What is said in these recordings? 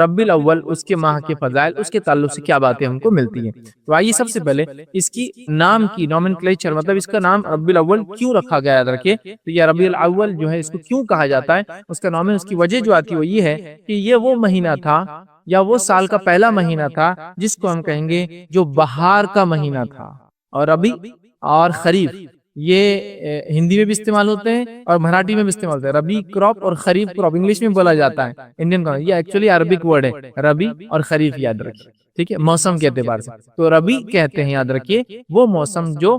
ربیع الاول، اس کے ماہ کے فضائل، اس کے تعلق سے کیا باتیں ہم کو ملتی ہیں۔ تو آئیے سب سے پہلے اس کی نام کی نومنکلیچر، مطلب اس کا نام ربیع الاول کیوں رکھا گیا، یاد رکھیے۔ تو یہ ربیع الاول جو ہے اس کو کیوں کہا جاتا ہے، اس کا نام ہے، اس کی وجہ جو آتی ہے وہ یہ ہے کہ یہ وہ مہینہ تھا یا وہ سال کا پہلا مہینہ تھا جس کو ہم کہیں گے جو بہار کا مہینہ تھا۔ اور ربیع اور خریف یہ ہندی میں بھی استعمال ہوتے ہیں اور مراٹھی میں بھی استعمال ہوتے ہیں۔ ربیع کراپ اور خریف کراپ انگلش میں بولا جاتا ہے، انڈین کا یہ ایکچولی عربک ورڈ ہے، ربیع اور خریف، یاد رکھیے، ٹھیک ہے، موسم کے اعتبار سے۔ تو ربیع کہتے ہیں، یاد رکھیے، وہ موسم جو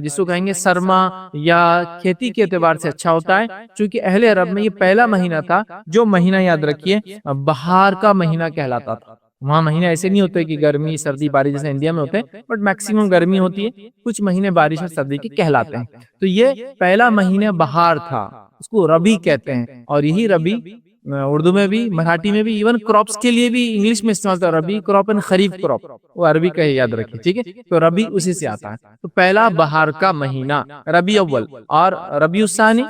جس کو کہیں گے سرما یا کھیتی کے اعتبار سے اچھا ہوتا ہے، چونکہ اہل عرب میں یہ پہلا مہینہ تھا جو مہینہ، یاد رکھیے، بہار کا مہینہ کہلاتا تھا۔ وہاں مہینے ایسے نہیں ہوتے کہ گرمی سردی بارش جیسے انڈیا میں ہوتے ہیں، بٹ میکسیمم گرمی ہوتی ہے، کچھ مہینے بارش اور سردی کے کہلاتے ہیں۔ تو یہ پہلا مہینہ بہار تھا، اس کو ربیع کہتے ہیں۔ اور یہی ربیع اردو میں بھی، مراٹھی میں بھی، ایون کراپس کے لیے بھی انگلش میں استعمال ہوتا ہے، ربیع کراپ اینڈ خریف کراپ، وہ عربی کا ہے، یاد رکھیے، ٹھیک ہے۔ تو ربیع اسی سے آتا ہے۔ تو پہلا بہار کا مہینہ ربیع اول، اور ربیع الثانی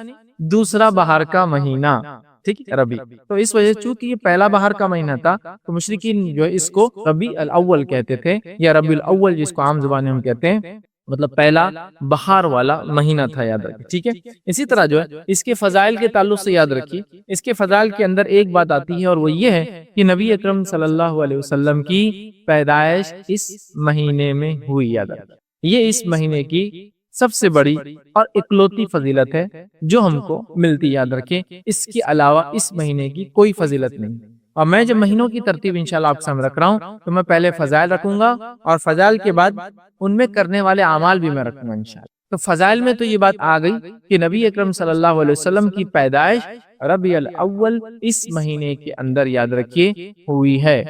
دوسرا بہار کا مہینہ، ٹھیک ہے، ربیع۔ تو اس وجہ سے چونکہ یہ پہلا بہار کا مہینہ تھا تو مشرکین جو اس کو ربیع الاول کہتے تھے، یا ربیع الاول جس کو عام زبان میں ہم کہتے ہیں، مطلب پہلا بہار والا مہینہ تھا، یاد رکھیے، ٹھیک ہے۔ اسی طرح جو ہے اس کے فضائل کے تعلق سے یاد رکھیے، اس کے فضائل کے اندر ایک بات آتی ہے اور وہ یہ ہے کہ نبی اکرم صلی اللہ علیہ وسلم کی پیدائش اس مہینے میں ہوئی، یاد رکھیے۔ یہ اس مہینے کی سب سے بڑی اور اکلوتی فضیلت ہے جو ہم کو ملتی، یاد رکھیں، اس کے علاوہ اس مہینے کی کوئی فضیلت نہیں۔ اور میں جب مہینوں کی ترتیب انشاءاللہ آپ سامنے رکھ رہا ہوں تو میں پہلے فضائل رکھوں گا اور فضائل کے بعد ان میں کرنے والے اعمال بھی میں رکھوں گا انشاءاللہ۔ تو فضائل میں تو یہ بات آ گئی کہ نبی اکرم صلی اللہ علیہ وسلم کی پیدائش ربیع الاول اس مہینے کے اندر، یاد رکھیے، ہوئی ہے،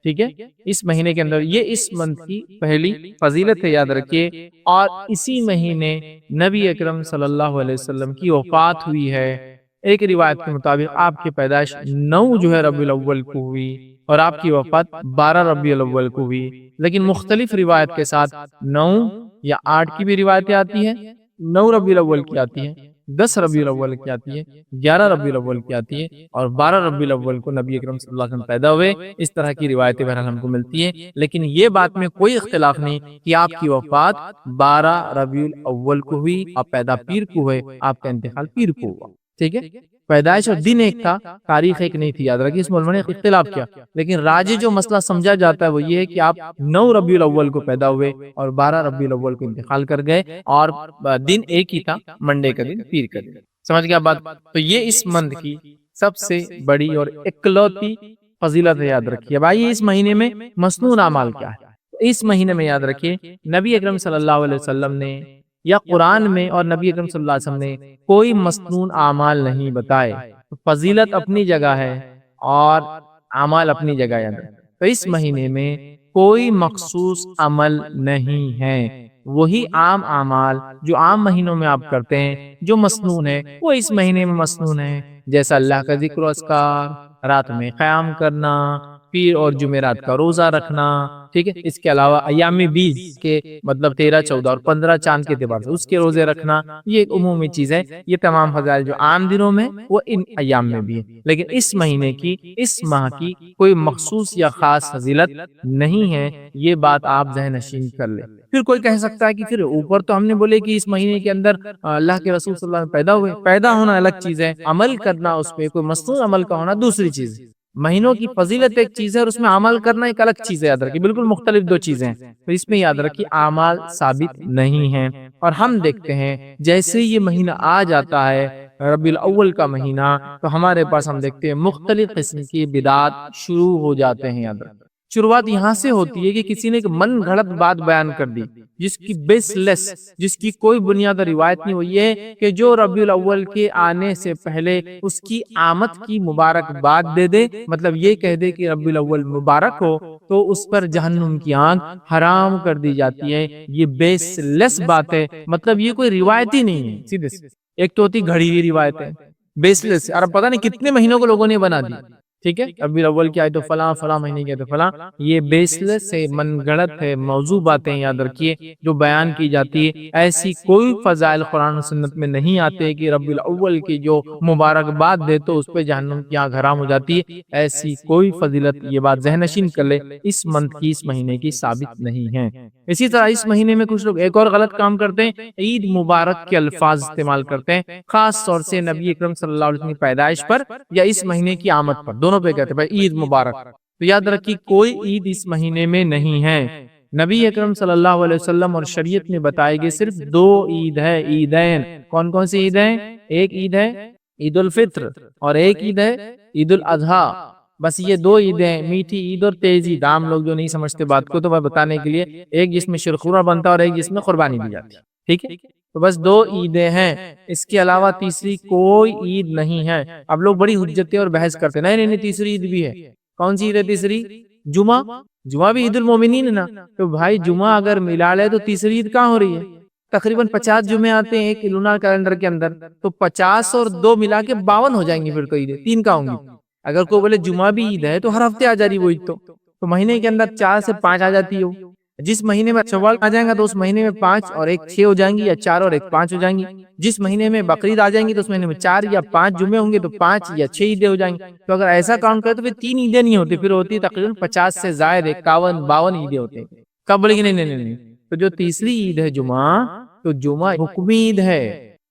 ٹھیک ہے، اس مہینے کے اندر۔ یہ اس منتھ کی پہلی فضیلت ہے، یاد رکھیے۔ اور اسی مہینے نبی اکرم صلی اللہ علیہ وسلم کی وفات ہوئی ہے۔ ایک روایت کے مطابق آپ کی پیدائش 9 جو ہے ربیع الاول کو ہوئی اور آپ کی وفات 12 ربیع الاول کو ہوئی، لیکن مختلف روایت کے ساتھ 9 یا 8 کی بھی روایتیں آتی ہیں، 9 ربیع الاول کی آتی ہیں، 10 ربیع الاول کی آتی ہے، 11 ربیع الاول کی آتی ہے، اور 12 ربیع الاول کو نبی اکرم صلی اللہ علیہ وسلم پیدا ہوئے۔ اس طرح کی روایتیں بہرحال ہم کو ملتی ہیں، لیکن یہ بات میں کوئی اختلاف نہیں کہ آپ کی وفات 12 ربیع الاول کو ہوئی، آپ پیدا پیر کو ہوئے، آپ کا انتقال پیر کو ہوا، ٹھیک ہے۔ پیدائش اور دن ایک تھا، تاریخ ایک نہیں تھی، یاد رکھیے، اس علماء نے اختلاف کیا، لیکن راجح جو مسئلہ سمجھا جاتا ہے وہ یہ ہے کہ آپ 9 ربیع الاول کو پیدا ہوئے اور 12 ربیع الاول کو انتقال کر گئے، اور دن ایک ہی تھا، منڈے کا دن، پیر کا دن۔ سمجھ گیا بات؟ تو یہ اس منتھ کی سب سے بڑی اور اکلوتی فضیلت ہے، یاد رکھیے۔ بھائی اس مہینے میں مسنون اعمال کیا ہے؟ اس مہینے میں یاد رکھیے نبی اکرم صلی اللہ علیہ وسلم نے یا قرآن میں اور نبی اکرم صلی اللہ علیہ وسلم نے کوئی مسنون اعمال نہیں بتائے۔ فضیلت اپنی جگہ ہے اور اعمال اپنی جگہ ہے۔ تو اس مہینے میں کوئی مخصوص عمل نہیں ہے، وہی عام اعمال جو عام مہینوں میں آپ کرتے ہیں جو مسنون ہے وہ اس مہینے میں مسنون ہے، جیسا اللہ کا ذکر و اذکار، رات میں قیام کرنا، پیر اور جمعرات کا روزہ رکھنا، ٹھیک ہے۔ اس کے علاوہ ایام 20 کے مطلب 13، 14 اور 15 چاند کے اعتبار سے اس کے روزے رکھنا، یہ ایک عمومی چیز ہے۔ یہ تمام فضائل جو عام دنوں میں وہ ان ایام میں بھی ہے، لیکن اس مہینے کی، اس ماہ کی کوئی مخصوص یا خاص فضیلت نہیں ہے، یہ بات آپ ذہن نشین کر لیں۔ پھر کوئی کہہ سکتا ہے کہ پھر اوپر تو ہم نے بولے کہ اس مہینے کے اندر اللہ کے رسول صلی اللہ علیہ وسلم پیدا ہوئے، پیدا ہونا الگ چیز ہے، عمل کرنا اس پہ کوئی مسنون عمل کا ہونا دوسری چیز ہے۔ مہینوں کی فضیلت ایک چیز ہے اور اس میں عمل کرنا ایک الگ چیز ہے، یاد رکھیے، بالکل مختلف دو چیزیں ہیں۔ تو اس میں یاد رکھیے اعمال ثابت نہیں ہیں، اور ہم دیکھتے ہیں جیسے یہ مہینہ آ جاتا ہے ربیع الاول کا مہینہ، تو ہمارے پاس ہم دیکھتے ہیں مختلف قسم کی بدعات شروع ہو جاتے ہیں۔ یاد رکھیں شروعات یہاں سے ہوتی ہے کہ کسی نے ایک من گھڑت بات بیان کر دی جس کی بیس لیس، جس کی کوئی بنیاد روایت نہیں، وہ یہ ہے کہ جو ربیع الاول کے آنے سے پہلے اس کی آمد کی مبارکباد دے دے، مطلب یہ کہہ دے کہ ربیع الاول مبارک ہو، تو اس پر جہنم کی آگ حرام کر دی جاتی ہے۔ یہ بیس لیس بات ہے، مطلب یہ کوئی روایت ہی نہیں ہے سیدھے سے۔ ایک تو ہوتی گھڑی ہوئی روایت ہے، بیس لیس، اور پتہ نہیں کتنے مہینوں کو لوگوں نے بنا دی۔ ٹھیک ہے، ربیع الاول کی آئے تو فلاں، فلاں مہینے کی آئے تو فلاں، یہ بیسلس ہے، من گڑت ہے، موضوع باتیں یاد رکھیے جو بیان کی جاتی ہے۔ ایسی کوئی فضائل قرآن و سنت میں نہیں آتے کہ ربیع الاول کی جو مبارکباد دے تو اس پہ جہنم کی آنکھ حرام ہو جاتی ہے، ایسی کوئی فضیلت، یہ بات ذہن نشین کر لے، اس منتھ کی، اس مہینے کی ثابت نہیں ہے۔ اسی طرح اس مہینے میں کچھ لوگ ایک اور غلط کام کرتے ہیں، عید مبارک کے الفاظ استعمال کرتے ہیں، خاص طور سے نبی اکرم صلی اللہ علیہ وسلم کی پیدائش پر یا اس مہینے کی آمد پر، دونوں پہ کہتے ہیں بھائی عید مبارک۔ تو یاد رکھیے کوئی عید اس مہینے میں نہیں ہے۔ نبی اکرم صلی اللہ علیہ وسلم اور شریعت میں بتائے گئے صرف دو عید ہے، عیدین۔ کون کون سی عید ہیں؟ ایک عید ہے عید الفطر اور ایک عید ہے عید الاضحیٰ۔ بس یہ دو عیدیں، میٹھی عید اور تیز عید۔ عام لوگ جو نہیں سمجھتے بات کو تو میں بتانے کے لیے، ایک جس میں شیرخورما بنتا ہے اور ایک جس میں قربانی دی جاتی ہے، ٹھیک ہے؟ تو بس دو عیدیں ہیں، اس کے علاوہ تیسری کوئی عید نہیں ہے۔ اب لوگ بڑی حجتیں اور بحث کرتے ہیں، نہیں نہیں تیسری عید بھی ہے۔ کون سی عید ہے تیسری؟ جمعہ۔ جمعہ بھی عید المومنین ہے نا، تو بھائی جمعہ اگر ملا لے تو تیسری عید کہاں ہو رہی ہے؟ تقریباً 50 جمعے آتے ہیں ایک لونار کیلنڈر کے اندر، تو 50 اور 2 ملا کے 52 ہو جائیں گی، پھر تو عیدیں 3 کا ہوں گی۔ اگر کوئی بولے جمعہ بھی عید ہے تو ہر ہفتے آ جا رہی وہ عید، تو مہینے کے اندر 4 سے 5 آ جاتی ہو۔ جس مہینے میں شوال آ جائیں گا تو اس مہینے میں 5 اور 1 6 ہو جائیں گی، یا 4 اور 1 5 ہو جائیں گی۔ جس مہینے میں بقرعید آ جائیں گی تو اس مہینے میں 4 یا 5 جمعے ہوں گے تو 5 یا 6 عیدیں ہو جائیں گی۔ تو اگر ایسا کاؤنٹ کرے تو پھر 3 عیدیں نہیں ہوتی، پھر ہوتی تقریباً 50 سے زائد 51 52 عیدیں ہوتی ہیں۔ کب بولے گی نہیں نہیں نہیں، تو جو تیسری عید ہے جمعہ، تو جمعہ حکمی عید ہے،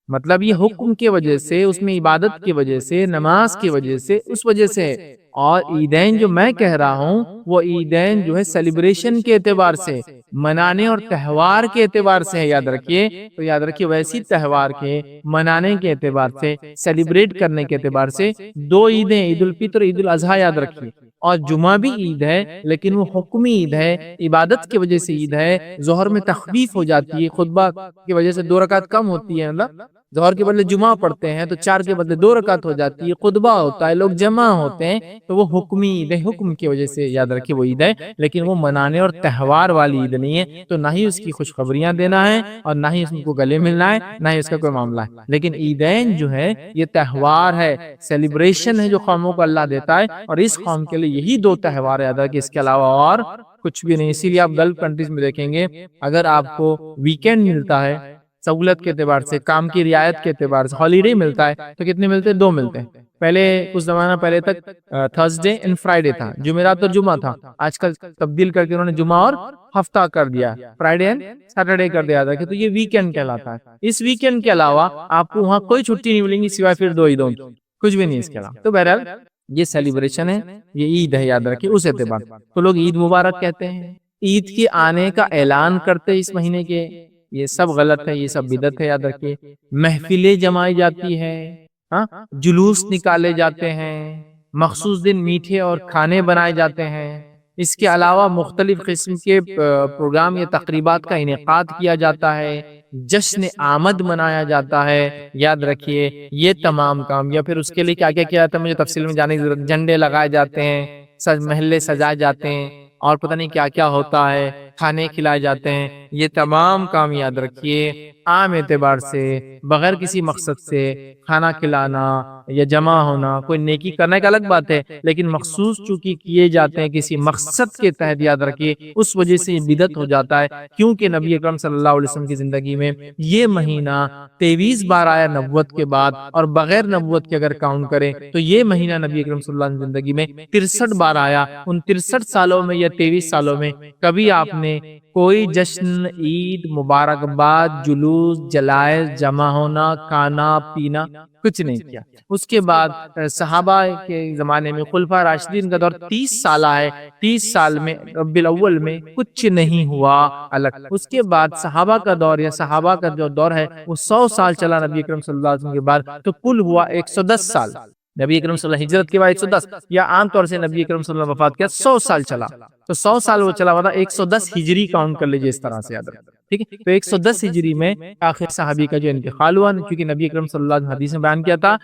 مطلب یہ حکم کی وجہ سے، اس میں عبادت کی وجہ سے، نماز کی وجہ سے، اس وجہ سے ہے۔ اور عیدین جو میں کہہ رہا ہوں وہ عیدین جو ہے سیلیبریشن کے اعتبار سے، منانے اور تہوار کے اعتبار سے ہے، یاد رکھیے۔ تو یاد رکھیے ویسی تہوار کے منانے کے اعتبار سے، سیلیبریٹ کرنے کے اعتبار سے دو عیدیں، عید الفطر عید الاضحیٰ یاد رکھیے۔ اور جمعہ بھی عید ہے لیکن وہ حکمی عید ہے، عبادت کی وجہ سے عید ہے۔ ظہر میں تخفیف ہو جاتی ہے، خطبہ کی وجہ سے 2 رکعت کم ہوتی ہے، مطلب ظہر کے بدلے جمعہ پڑھتے ہیں تو 4 کے بدلے 2 رکعت ہو جاتی ہے، خطبہ ہوتا ہے، لوگ جمع ہوتے ہیں، تو وہ حکمی عید ہے، حکم کی وجہ سے یاد رکھیے وہ عید ہے، لیکن وہ منانے اور تہوار والی عید نہیں ہے۔ تو نہ ہی اس کی خوشخبریاں دینا ہے اور نہ ہی اس کو گلے ملنا ہے، نہ ہی اس کا کوئی معاملہ ہے۔ لیکن عیدین جو ہے یہ تہوار ہے، سیلیبریشن ہے جو قوموں کو اللہ دیتا ہے، اور اس قوم کے لیے یہی 2 تہوار ہے کہ اس کے علاوہ اور کچھ بھی نہیں۔ اسی لیے آپ گلف کنٹریز میں دیکھیں گے اگر آپ کو ویکینڈ ملتا ہے سہولت کے اعتبار سے، کام کی رعایت کے اعتبار سے ہالیڈے ملتا ہے تو کتنے ملتے ہیں؟ 2 ملتے ہیں۔ پہلے کچھ زمانہ پہلے تک تھرسڈے اینڈ فرائیڈے تھا، جمعرات اور جمعہ تھا، آج کل تبدیل کر کے انہوں نے جمعہ اور ہفتہ کر دیا، فرائیڈے اینڈ سیٹرڈے کر دیا تھا، کہ تو یہ ویکینڈ کہلاتا ہے۔ اس ویکینڈ کے علاوہ آپ کو وہاں کوئی چھٹی نہیں ملیں گی سوائے پھر 2 عیدوں کی، کچھ بھی نہیں اس کے علاوہ۔ تو بہرحال یہ سیلیبریشن ہے، یہ عید ہے، یاد رکھیے اس اعتبار تو لوگ عید مبارک کہتے ہیں۔ عید کے آنے کا اعلان کرتے اس مہینے کے، یہ سب غلط ہے، یہ سب بدعت ہے، یاد رکھیے۔ محفلیں جمائی جاتی ہے، جلوس نکالے جاتے ہیں، مخصوص دن میٹھے اور کھانے بنائے جاتے ہیں۔ اس کے علاوہ مختلف قسم کے پروگرام یا تقریبات کا انعقاد کیا جاتا ہے، جشن آمد منایا جاتا ہے، یاد رکھیے یہ تمام کام۔ یا پھر اس کے لیے کیا کیا کیا جاتا ہے مجھے تفصیل میں جانے کی ضرورت، جھنڈے لگائے جاتے ہیں، محلے سجائے جاتے ہیں، اور پتہ نہیں کیا کیا ہوتا ہے، کھانے کھلائے جاتے ہیں۔ یہ تمام کام یاد رکھیے عام اعتبار سے، بغیر کسی مقصد سے کھانا کھلانا یا جمع ہونا، کوئی نیکی کرنے کا الگ بات ہے، لیکن مخصوص چونکہ کیے جاتے ہیں کسی مقصد کے تحت، یاد رکھیے اس وجہ سے یہ بدعت ہو جاتا ہے۔ کیونکہ نبی اکرم صلی اللہ علیہ وسلم کی زندگی میں یہ مہینہ 23 بار آیا نبوت کے بعد، اور بغیر نبوت کے اگر کاؤنٹ کریں تو یہ مہینہ نبی اکرم صلی اللہ علیہ وسلم کی زندگی میں 63 بار آیا۔ ان 63 سالوں میں یا 23 سالوں میں کبھی آپ نے کوئی جشن، عید، مبارکباد، جلوس، جلائز، جمع ہونا، کھانا پینا کچھ نہیں کیا۔ اس کے بعد صحابہ کے زمانے میں خلفاء راشدین کا دور 30 سالہ ہے، 30 سال میں ربیع الاول میں کچھ نہیں ہوا الگ۔ اس کے بعد صحابہ کا دور یا صحابہ کا جو دور ہے وہ 100 سال چلا نبی اکرم صلی اللہ علیہ وسلم کے بعد، تو کل ہوا 110 سال۔ نبی اکرم صلی اللہ علیہ وسلم ہجرت کے بعد 110، یا عام طور سے نبی اکرم صلی اللہ علیہ وسلم وفات کیا 100 سال چلا، تو 100 سال وہ چلا ہوا تھا، 110 ہجری کاؤنٹ کر لیجئے اس طرح سے، یاد رکھیں، ٹھیک ہے۔ تو 110 ہجری میں آخر صحابی کا جو انتقال ہوا، کیونکہ نبی اکرم صلی اللہ علیہ وسلم حدیث میں بیان کیا تھا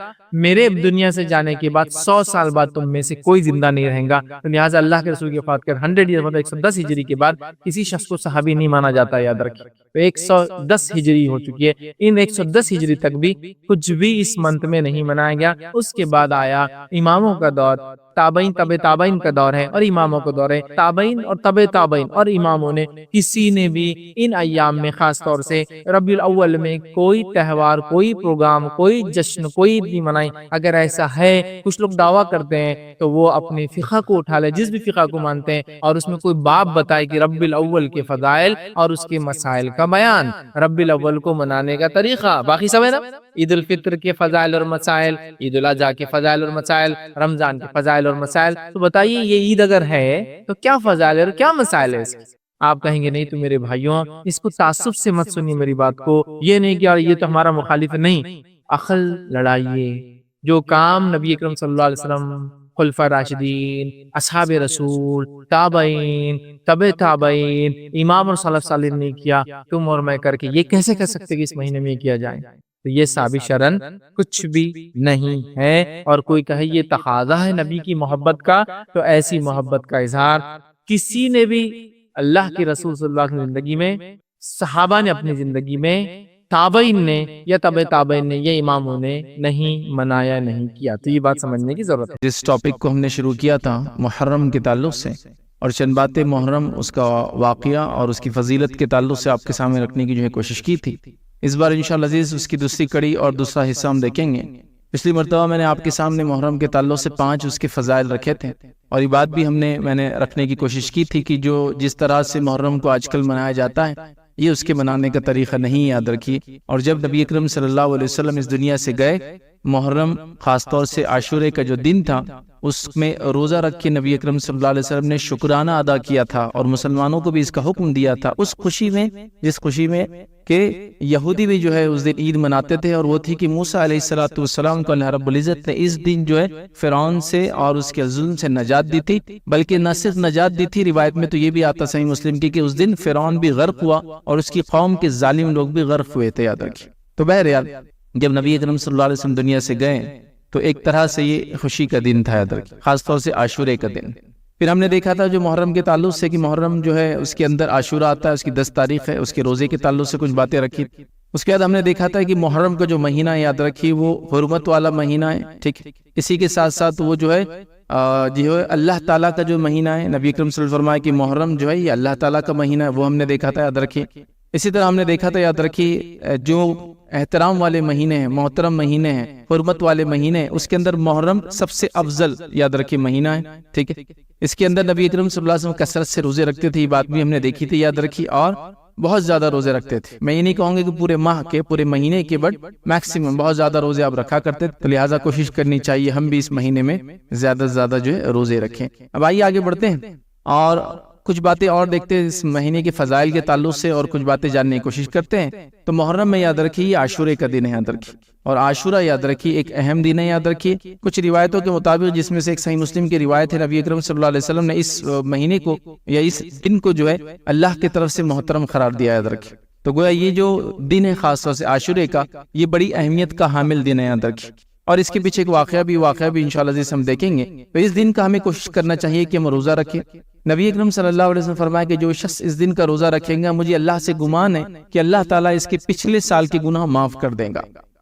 میرے دنیا سے جانے کے بعد 100 سال بعد تم میں سے کوئی زندہ نہیں رہیں گا، تو لہٰذا اللہ کے رسول کی وفات کر 100 ایئر مطلب 110 ہجری کے بعد کسی شخص کو صحابی نہیں مانا جاتا، یاد رکھیں۔ تو 110 ہجری ہو چکی ہے، ان 110 ہجری تک بھی کچھ بھی اس منتھ میں نہیں منایا گیا۔ اس کے بعد آیا اماموں کا دور، تابعین تبع تابعین کا دور ہے اور اماموں کا دور ہے، تابعین اور تبع تابعین اور اماموں نے کسی نے بھی ان ایام میں خاص طور سے ربیع الاول میں کوئی تہوار، کوئی پروگرام، کوئی جشن، کوئی عید نہیں منائی۔ اگر ایسا ہے، کچھ لوگ دعویٰ کرتے ہیں تو وہ اپنے فقہ کو اٹھا لے، جس بھی فقہ کو مانتے ہیں، اور اس میں کوئی باب بتائے کہ ربیع الاول کے فضائل اور اس کے مسائل کا بیان، ربیع الاول کو منانے کا طریقہ، باقی سب ہے نا، عید الفطر کے فضائل اور مسائل، عید الاضحیٰ کے فضائل اور مسائل، رمضان کے فضائل اور مسائل۔ تو بتائیے یہ عید اگر ہے تو کیا فضائل اور کیا مسائل ہے اس کے؟ آپ کہیں گے نہیں تو میرے بھائیوں اس کو تعصب سے مت سنیے میری بات کو، یہ نہیں کہ یار یہ تو ہمارا مخالف ہے، نہیں، عقل لڑائیے۔ جو کام نبی اکرم صلی اللہ علیہ وسلم، خلفاء راشدین، اصحاب رسول، تابعین، تبع تابعین، امام اور سلف صالحین نے کیا، تم اور میں کر کے یہ کیسے کر سکتے کہ اس مہینے میں کیا جائے؟ تو یہ ثابت شرعاً کچھ بھی نہیں ہے۔ اور کوئی کہے یہ تقاضا ہے نبی کی محبت کا، تو ایسی محبت کا اظہار کسی نے بھی اللہ کے رسول صلی اللہ علیہ وسلم کی زندگی میں، صحابہ نے اپنی زندگی میں، تابعین نے یا تبع تابعین نے یا اماموں نے نہیں منایا، نہیں کیا۔ تو یہ بات سمجھنے کی ضرورت ہے۔ جس ٹاپک کو ہم نے شروع کیا تھا محرم کے تعلق سے، اور چند باتیں محرم، اس کا واقعہ اور اس کی فضیلت کے تعلق سے آپ کے سامنے رکھنے کی جو ہے کوشش کی تھی، اس بار انشاءاللہ عزیز اس کی دوسری کڑی اور دوسرا حصہ ہم دیکھیں گے۔ پچھلی مرتبہ میں نے آپ کے سامنے محرم کے تعلق سے 5 اس کے فضائل رکھے تھے، اور یہ بات بھی میں نے رکھنے کی کوشش کی تھی کہ جو جس طرح سے محرم کو آج کل منایا جاتا ہے، یہ اس کے منانے کا طریقہ نہیں، یاد رکھیے۔ اور جب نبی اکرم صلی اللہ علیہ وسلم اس دنیا سے گئے، محرم خاص طور سے عاشورے کا جو دن تھا، اس میں روزہ رکھ کے نبی اکرم صلی اللہ علیہ وسلم نے شکرانہ ادا کیا تھا، اور مسلمانوں کو بھی اس کا حکم دیا تھا، اس خوشی میں، جس خوشی میں کہ یہودی بھی جو ہے اس دن عید مناتے تھے، اور وہ تھی کہ موسیٰ علیہ السلام کو اللہ رب العزت نے اس دن جو ہے فرعون سے اور اس کے ظلم سے نجات دی تھی، بلکہ نہ صرف نجات دی تھی، روایت میں تو یہ بھی آتا صحیح مسلم کی کہ اس دن فرعون بھی غرق ہوا اور اس کی قوم کے ظالم لوگ بھی غرق ہوئے تھے، یاد رکھیے۔ تو بہرحال جب نبی اکرم صلی اللہ علیہ وسلم دنیا سے گئے تو ایک طرح سے یہ خوشی کا دن تھا، یاد رکھیے، خاص طور سے عاشورے کا دن۔ پھر ہم نے دیکھا تھا جو محرم کے تعلق سے کہ محرم جو ہے اس کے اندر عاشورہ آتا ہے، اس کی 10 تاریخ ہے، اس کے روزے کے تعلق سے کچھ باتیں رکھی۔ اس کے بعد ہم نے دیکھا تھا کہ محرم کا جو مہینہ ہے، یاد رکھیے، وہ حرمت والا مہینہ ہے، ٹھیک۔ اسی کے ساتھ ساتھ وہ جو ہے اللہ تعالیٰ کا جو مہینہ ہے، نبی اکرم صلی اللہ علیہ وسلم فرمایا کہ محرم جو ہے یہ اللہ تعالیٰ کا مہینہ ہے، وہ ہم نے دیکھا تھا، یاد رکھیے۔ اسی طرح ہم نے دیکھا تھا، یاد رکھیے، جو احترام والے مہینے ہیں، محترم مہینے ہیں، حرمت والے مہینے ہیں، اس کے اندر محرم سب سے افضل، یاد رکھیے، مہینہ ہے، ٹھیک ہے۔ اس کے اندر نبی اکرم صلی اللہ علیہ وسلم کثرت سے روزے رکھتے تھے، یہ بات بھی ہم نے دیکھی تھی، یاد رکھی، اور بہت زیادہ روزے رکھتے تھے۔ میں یہ نہیں کہوں گا کہ پورے ماہ کے، پورے مہینے کے، بٹ میکسیمم بہت زیادہ روزے آپ رکھا کرتے تھے، تو لہٰذا کوشش کرنی چاہیے ہم بھی اس مہینے میں زیادہ سے زیادہ جو ہے روزے رکھیں۔ اب آئیے آگے بڑھتے ہیں اور کچھ باتیں اور دیکھتے ہیں اس مہینے کے فضائل کے تعلق سے، اور کچھ باتیں جاننے کی کوشش کرتے ہیں۔ تو محرم میں یاد رکھیے یہ عاشورے کا دن ہے، یاد رکھیے، اور عاشورہ یاد رکھیے ایک اہم دن ہے، یاد رکھیے۔ کچھ روایتوں کے مطابق، جس میں سے ایک صحیح مسلم کی روایت ہے، نبی اکرم صلی اللہ علیہ وسلم نے اس مہینے کو یا اس دن کو جو ہے اللہ کی طرف سے محترم قرار دیا، یاد رکھیے۔ تو گویا یہ جو دن ہے خاص طور سے عاشورے کا، یہ بڑی اہمیت کا حامل دن ہے، یاد رکھیے۔ اور اس کے پیچھے ایک واقعہ بھی انشاءاللہ جیسے ہم دیکھیں گے۔ تو اس دن کا ہمیں کوشش کرنا چاہیے کہ ہم روزہ رکھیں۔ نبی اکرم صلی اللہ علیہ وسلم فرمایا کہ جو شخص اس دن کا روزہ رکھیں گا، مجھے اللہ سے گمان ہے کہ اللہ تعالیٰ اس کے پچھلے سال کے گناہ معاف کر دے گا۔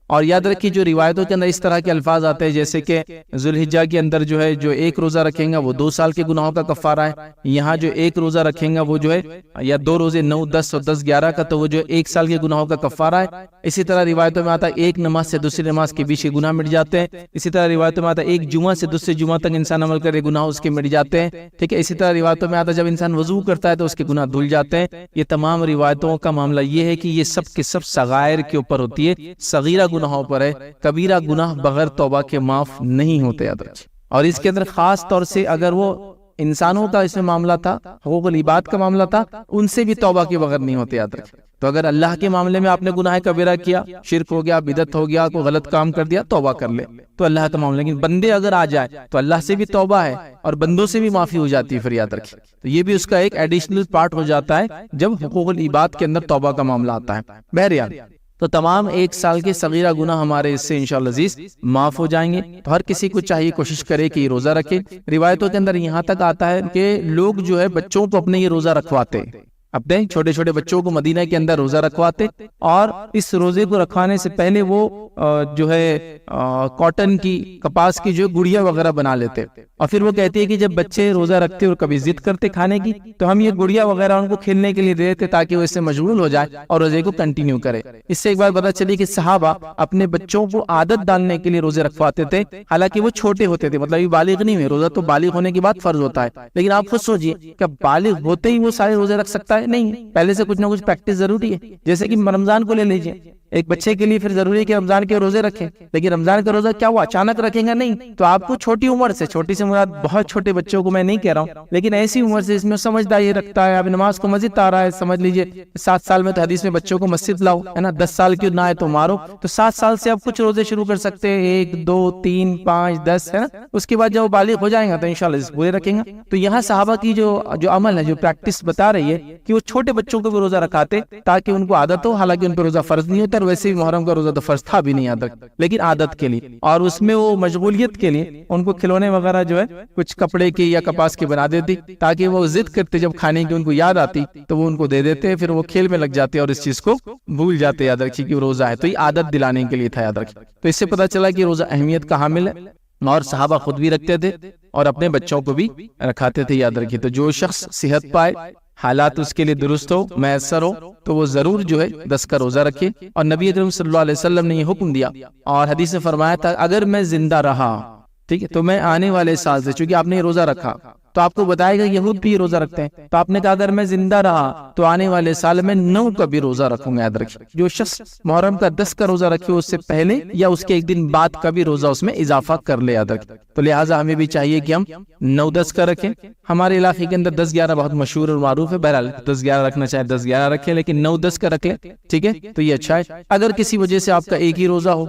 اور یاد رکھیے جو روایتوں کے اندر اس طرح کے الفاظ آتے ہیں، جیسے کہ ذوالحجہ کے اندر جو ہے جو ایک روزہ رکھیں گا وہ 2 سال کے گناہوں کا کفارہ ہے، یہاں جو ایک روزہ رکھیں گا وہ جو ہے یا 2 روزے 9، 10 اور 10، 11 کا، تو وہ جو 1 سال کے گناہوں کا کفارہ ہے۔ اسی طرح روایتوں میں آتا ہے ایک نماز سے دوسری نماز کے بیچ کے گناہ مٹ جاتے ہیں۔ اسی طرح روایتوں میں آتا ہے ایک جمعہ سے دوسرے جمعہ تک انسان عمل کرے گناہ اس کے مٹ جاتے ہیں، ٹھیک ہے۔ اسی طرح روایتوں میں آتا ہے جب انسان وضو کرتا ہے تو اس کے گناہ دھل جاتے ہیں۔ یہ تمام روایتوں کا معاملہ یہ ہے کہ یہ سب کے سب صغائر کے اوپر ہوتی ہے، صغیرہ گناہوں پر ہے، کبیرہ گناہ بغیر توبہ کے معاف نہیں ہوتے، یاد رکھیں۔ اور اس کے اندر خاص طور سے اگر وہ انسانوں کا اس میں معاملہ تھا، حقوق العباد کا معاملہ تھا، ان سے بھی توبہ کے بغیر نہیں ہوتے، یاد رکھیں۔ تو اگر اللہ کے معاملے میں آپ نے گناہ کبیرہ کیا، شرک ہو گیا، بدعت ہو گیا، کوئی غلط کام کر دیا، توبہ کر لے تو اللہ کا معاملہ۔ لیکن بندے اگر آ جائے تو اللہ سے بھی توبہ ہے اور بندوں سے بھی معافی ہو جاتی ہے، پھر یاد رکھیں۔ تو یہ بھی اس کا ایک ایڈیشنل پارٹ ہو جاتا ہے جب حقوق العباد کے اندر توبہ کا معاملہ آتا ہے۔ بہرحال تو تمام 1 سال کے صغیرہ گناہ ہمارے اس سے انشاءاللہ عزیز معاف ہو جائیں گے۔ تو ہر کسی کو چاہیے کوشش کرے کہ یہ روزہ رکھے۔ روایتوں کے اندر یہاں تک آتا ہے کہ لوگ جو ہے بچوں کو اپنے یہ روزہ رکھواتے ہیں، اپنے چھوٹے چھوٹے بچوں کو مدینہ کے اندر روزہ رکھواتے اور اس روزے کو رکھوانے سے پہلے وہ جو ہے کاٹن کی کپاس کی جو گڑیا وغیرہ بنا لیتے اور پھر وہ کہتے ہیں کہ جب بچے روزہ رکھتے اور کبھی ضد کرتے کھانے کی تو ہم یہ گڑیا وغیرہ ان کو کھیلنے کے لیے دے دیتے تاکہ وہ اس سے مشغول ہو جائے اور روزے کو کنٹینیو کرے۔ اس سے ایک بات پتہ چلی کہ صحابہ اپنے بچوں کو عادت ڈالنے کے لیے روزے رکھواتے تھے، حالانکہ وہ چھوٹے ہوتے تھے، مطلب یہ بالغ نہیں ہوئے، روزہ تو بالغ ہونے کے بعد فرض ہوتا ہے، لیکن آپ خود سوچئے کہ بالغ ہوتے ہی وہ سارے روزے رکھ سکتا ہے؟ نہیں، پہلے سے کچھ نہ کچھ پریکٹس ضروری ہے۔ جیسے کہ رمضان کو لے لیجئے، ایک بچے کے لیے پھر ضروری ہے کہ رمضان کے روزے رکھیں، لیکن رمضان کا روزہ کیا وہ اچانک رکھیں گا؟ نہیں، تو آپ کو چھوٹی عمر سے، چھوٹی سے مراد بہت چھوٹے بچوں کو میں نہیں کہہ رہا ہوں، لیکن ایسی عمر سے اس میں سمجھداری رکھتا ہے، اب نماز کو مسجد آ رہا ہے، سمجھ لیجئے 7 سال میں تو حدیث میں بچوں کو مسجد لاؤ، ہے نا، 10 سال کی نہ ہے تو مارو، تو 7 سال سے اب کچھ روزے شروع کر سکتے ہیں، 1 2 3 5 10، ہے نا، اس کے بعد جب وہ بالغ ہو جائیں گا تو انشاءاللہ اس پورے رکھیں گا۔ تو یہاں صحابہ کی جو عمل ہے، جو پریکٹس بتا رہی ہے کہ وہ چھوٹے بچوں کو بھی روزہ رکھاتے تاکہ ان کو عادت ہو، حالانکہ ان پہ روزہ فرض نہیں ہوتا، اور ویسے بھی محرم کا روزہ تو فرض تھا بھی نہیں یاد رکھ، لیکن عادت کے لیے، اور اس میں وہ مشغولیت کے لیے ان کو کھلونے وغیرہ جو ہے کچھ کپڑے کے یا کپاس کے بنا دیتی تاکہ وہ ضد کرتے جب کھانے کی ان کو یاد آتی تو وہ ان کو دے دیتے، پھر وہ کھیل میں لگ جاتے اور اس چیز کو بھول جاتے، یاد رکھیے کہ وہ روزہ ہے، تو یہ عادت دلانے کے لیے تھا، یاد رکھیے۔ تو اس سے پتہ چلا کہ روزہ اہمیت کا حامل ہے اور صحابہ خود بھی رکھتے تھے اور اپنے بچوں کو بھی رکھاتے تھے، یاد رکھیے۔ تو جو شخص صحت پائے، حالات اس کے لیے درست ہو، میسر ہو، تو وہ ضرور جو ہے 10 کا روزہ رکھے، اور نبی اکرم صلی اللہ علیہ وسلم نے یہ حکم دیا اور حدیث میں فرمایا تھا اگر میں زندہ رہا، ٹھیک ہے، تو میں آنے والے سال سے، چونکہ آپ نے یہ روزہ رکھا تو آپ کو بتائے گا یہود بھی روزہ رکھتے ہیں، تو آپ نے کہا اگر میں زندہ رہا تو آنے والے سال میں 9 کا بھی روزہ رکھوں گا، یاد رکھیں۔ جو شخص محرم کا 10 کا روزہ رکھے اس سے پہلے یا اس کے ایک دن بعد کا بھی روزہ اس میں اضافہ کر لے، یاد رکھیں۔ تو لہٰذا ہمیں بھی چاہیے کہ ہم 9-10 کا رکھیں۔ ہمارے علاقے کے اندر 10-11 بہت مشہور اور معروف ہے، بہرحال 10-11 رکھنا چاہے 10-11 رکھیں، لیکن 9-10 کا رکھ لیں، ٹھیک ہے، تو یہ اچھا ہے۔ اگر کسی وجہ سے آپ کا ایک ہی روزہ ہو،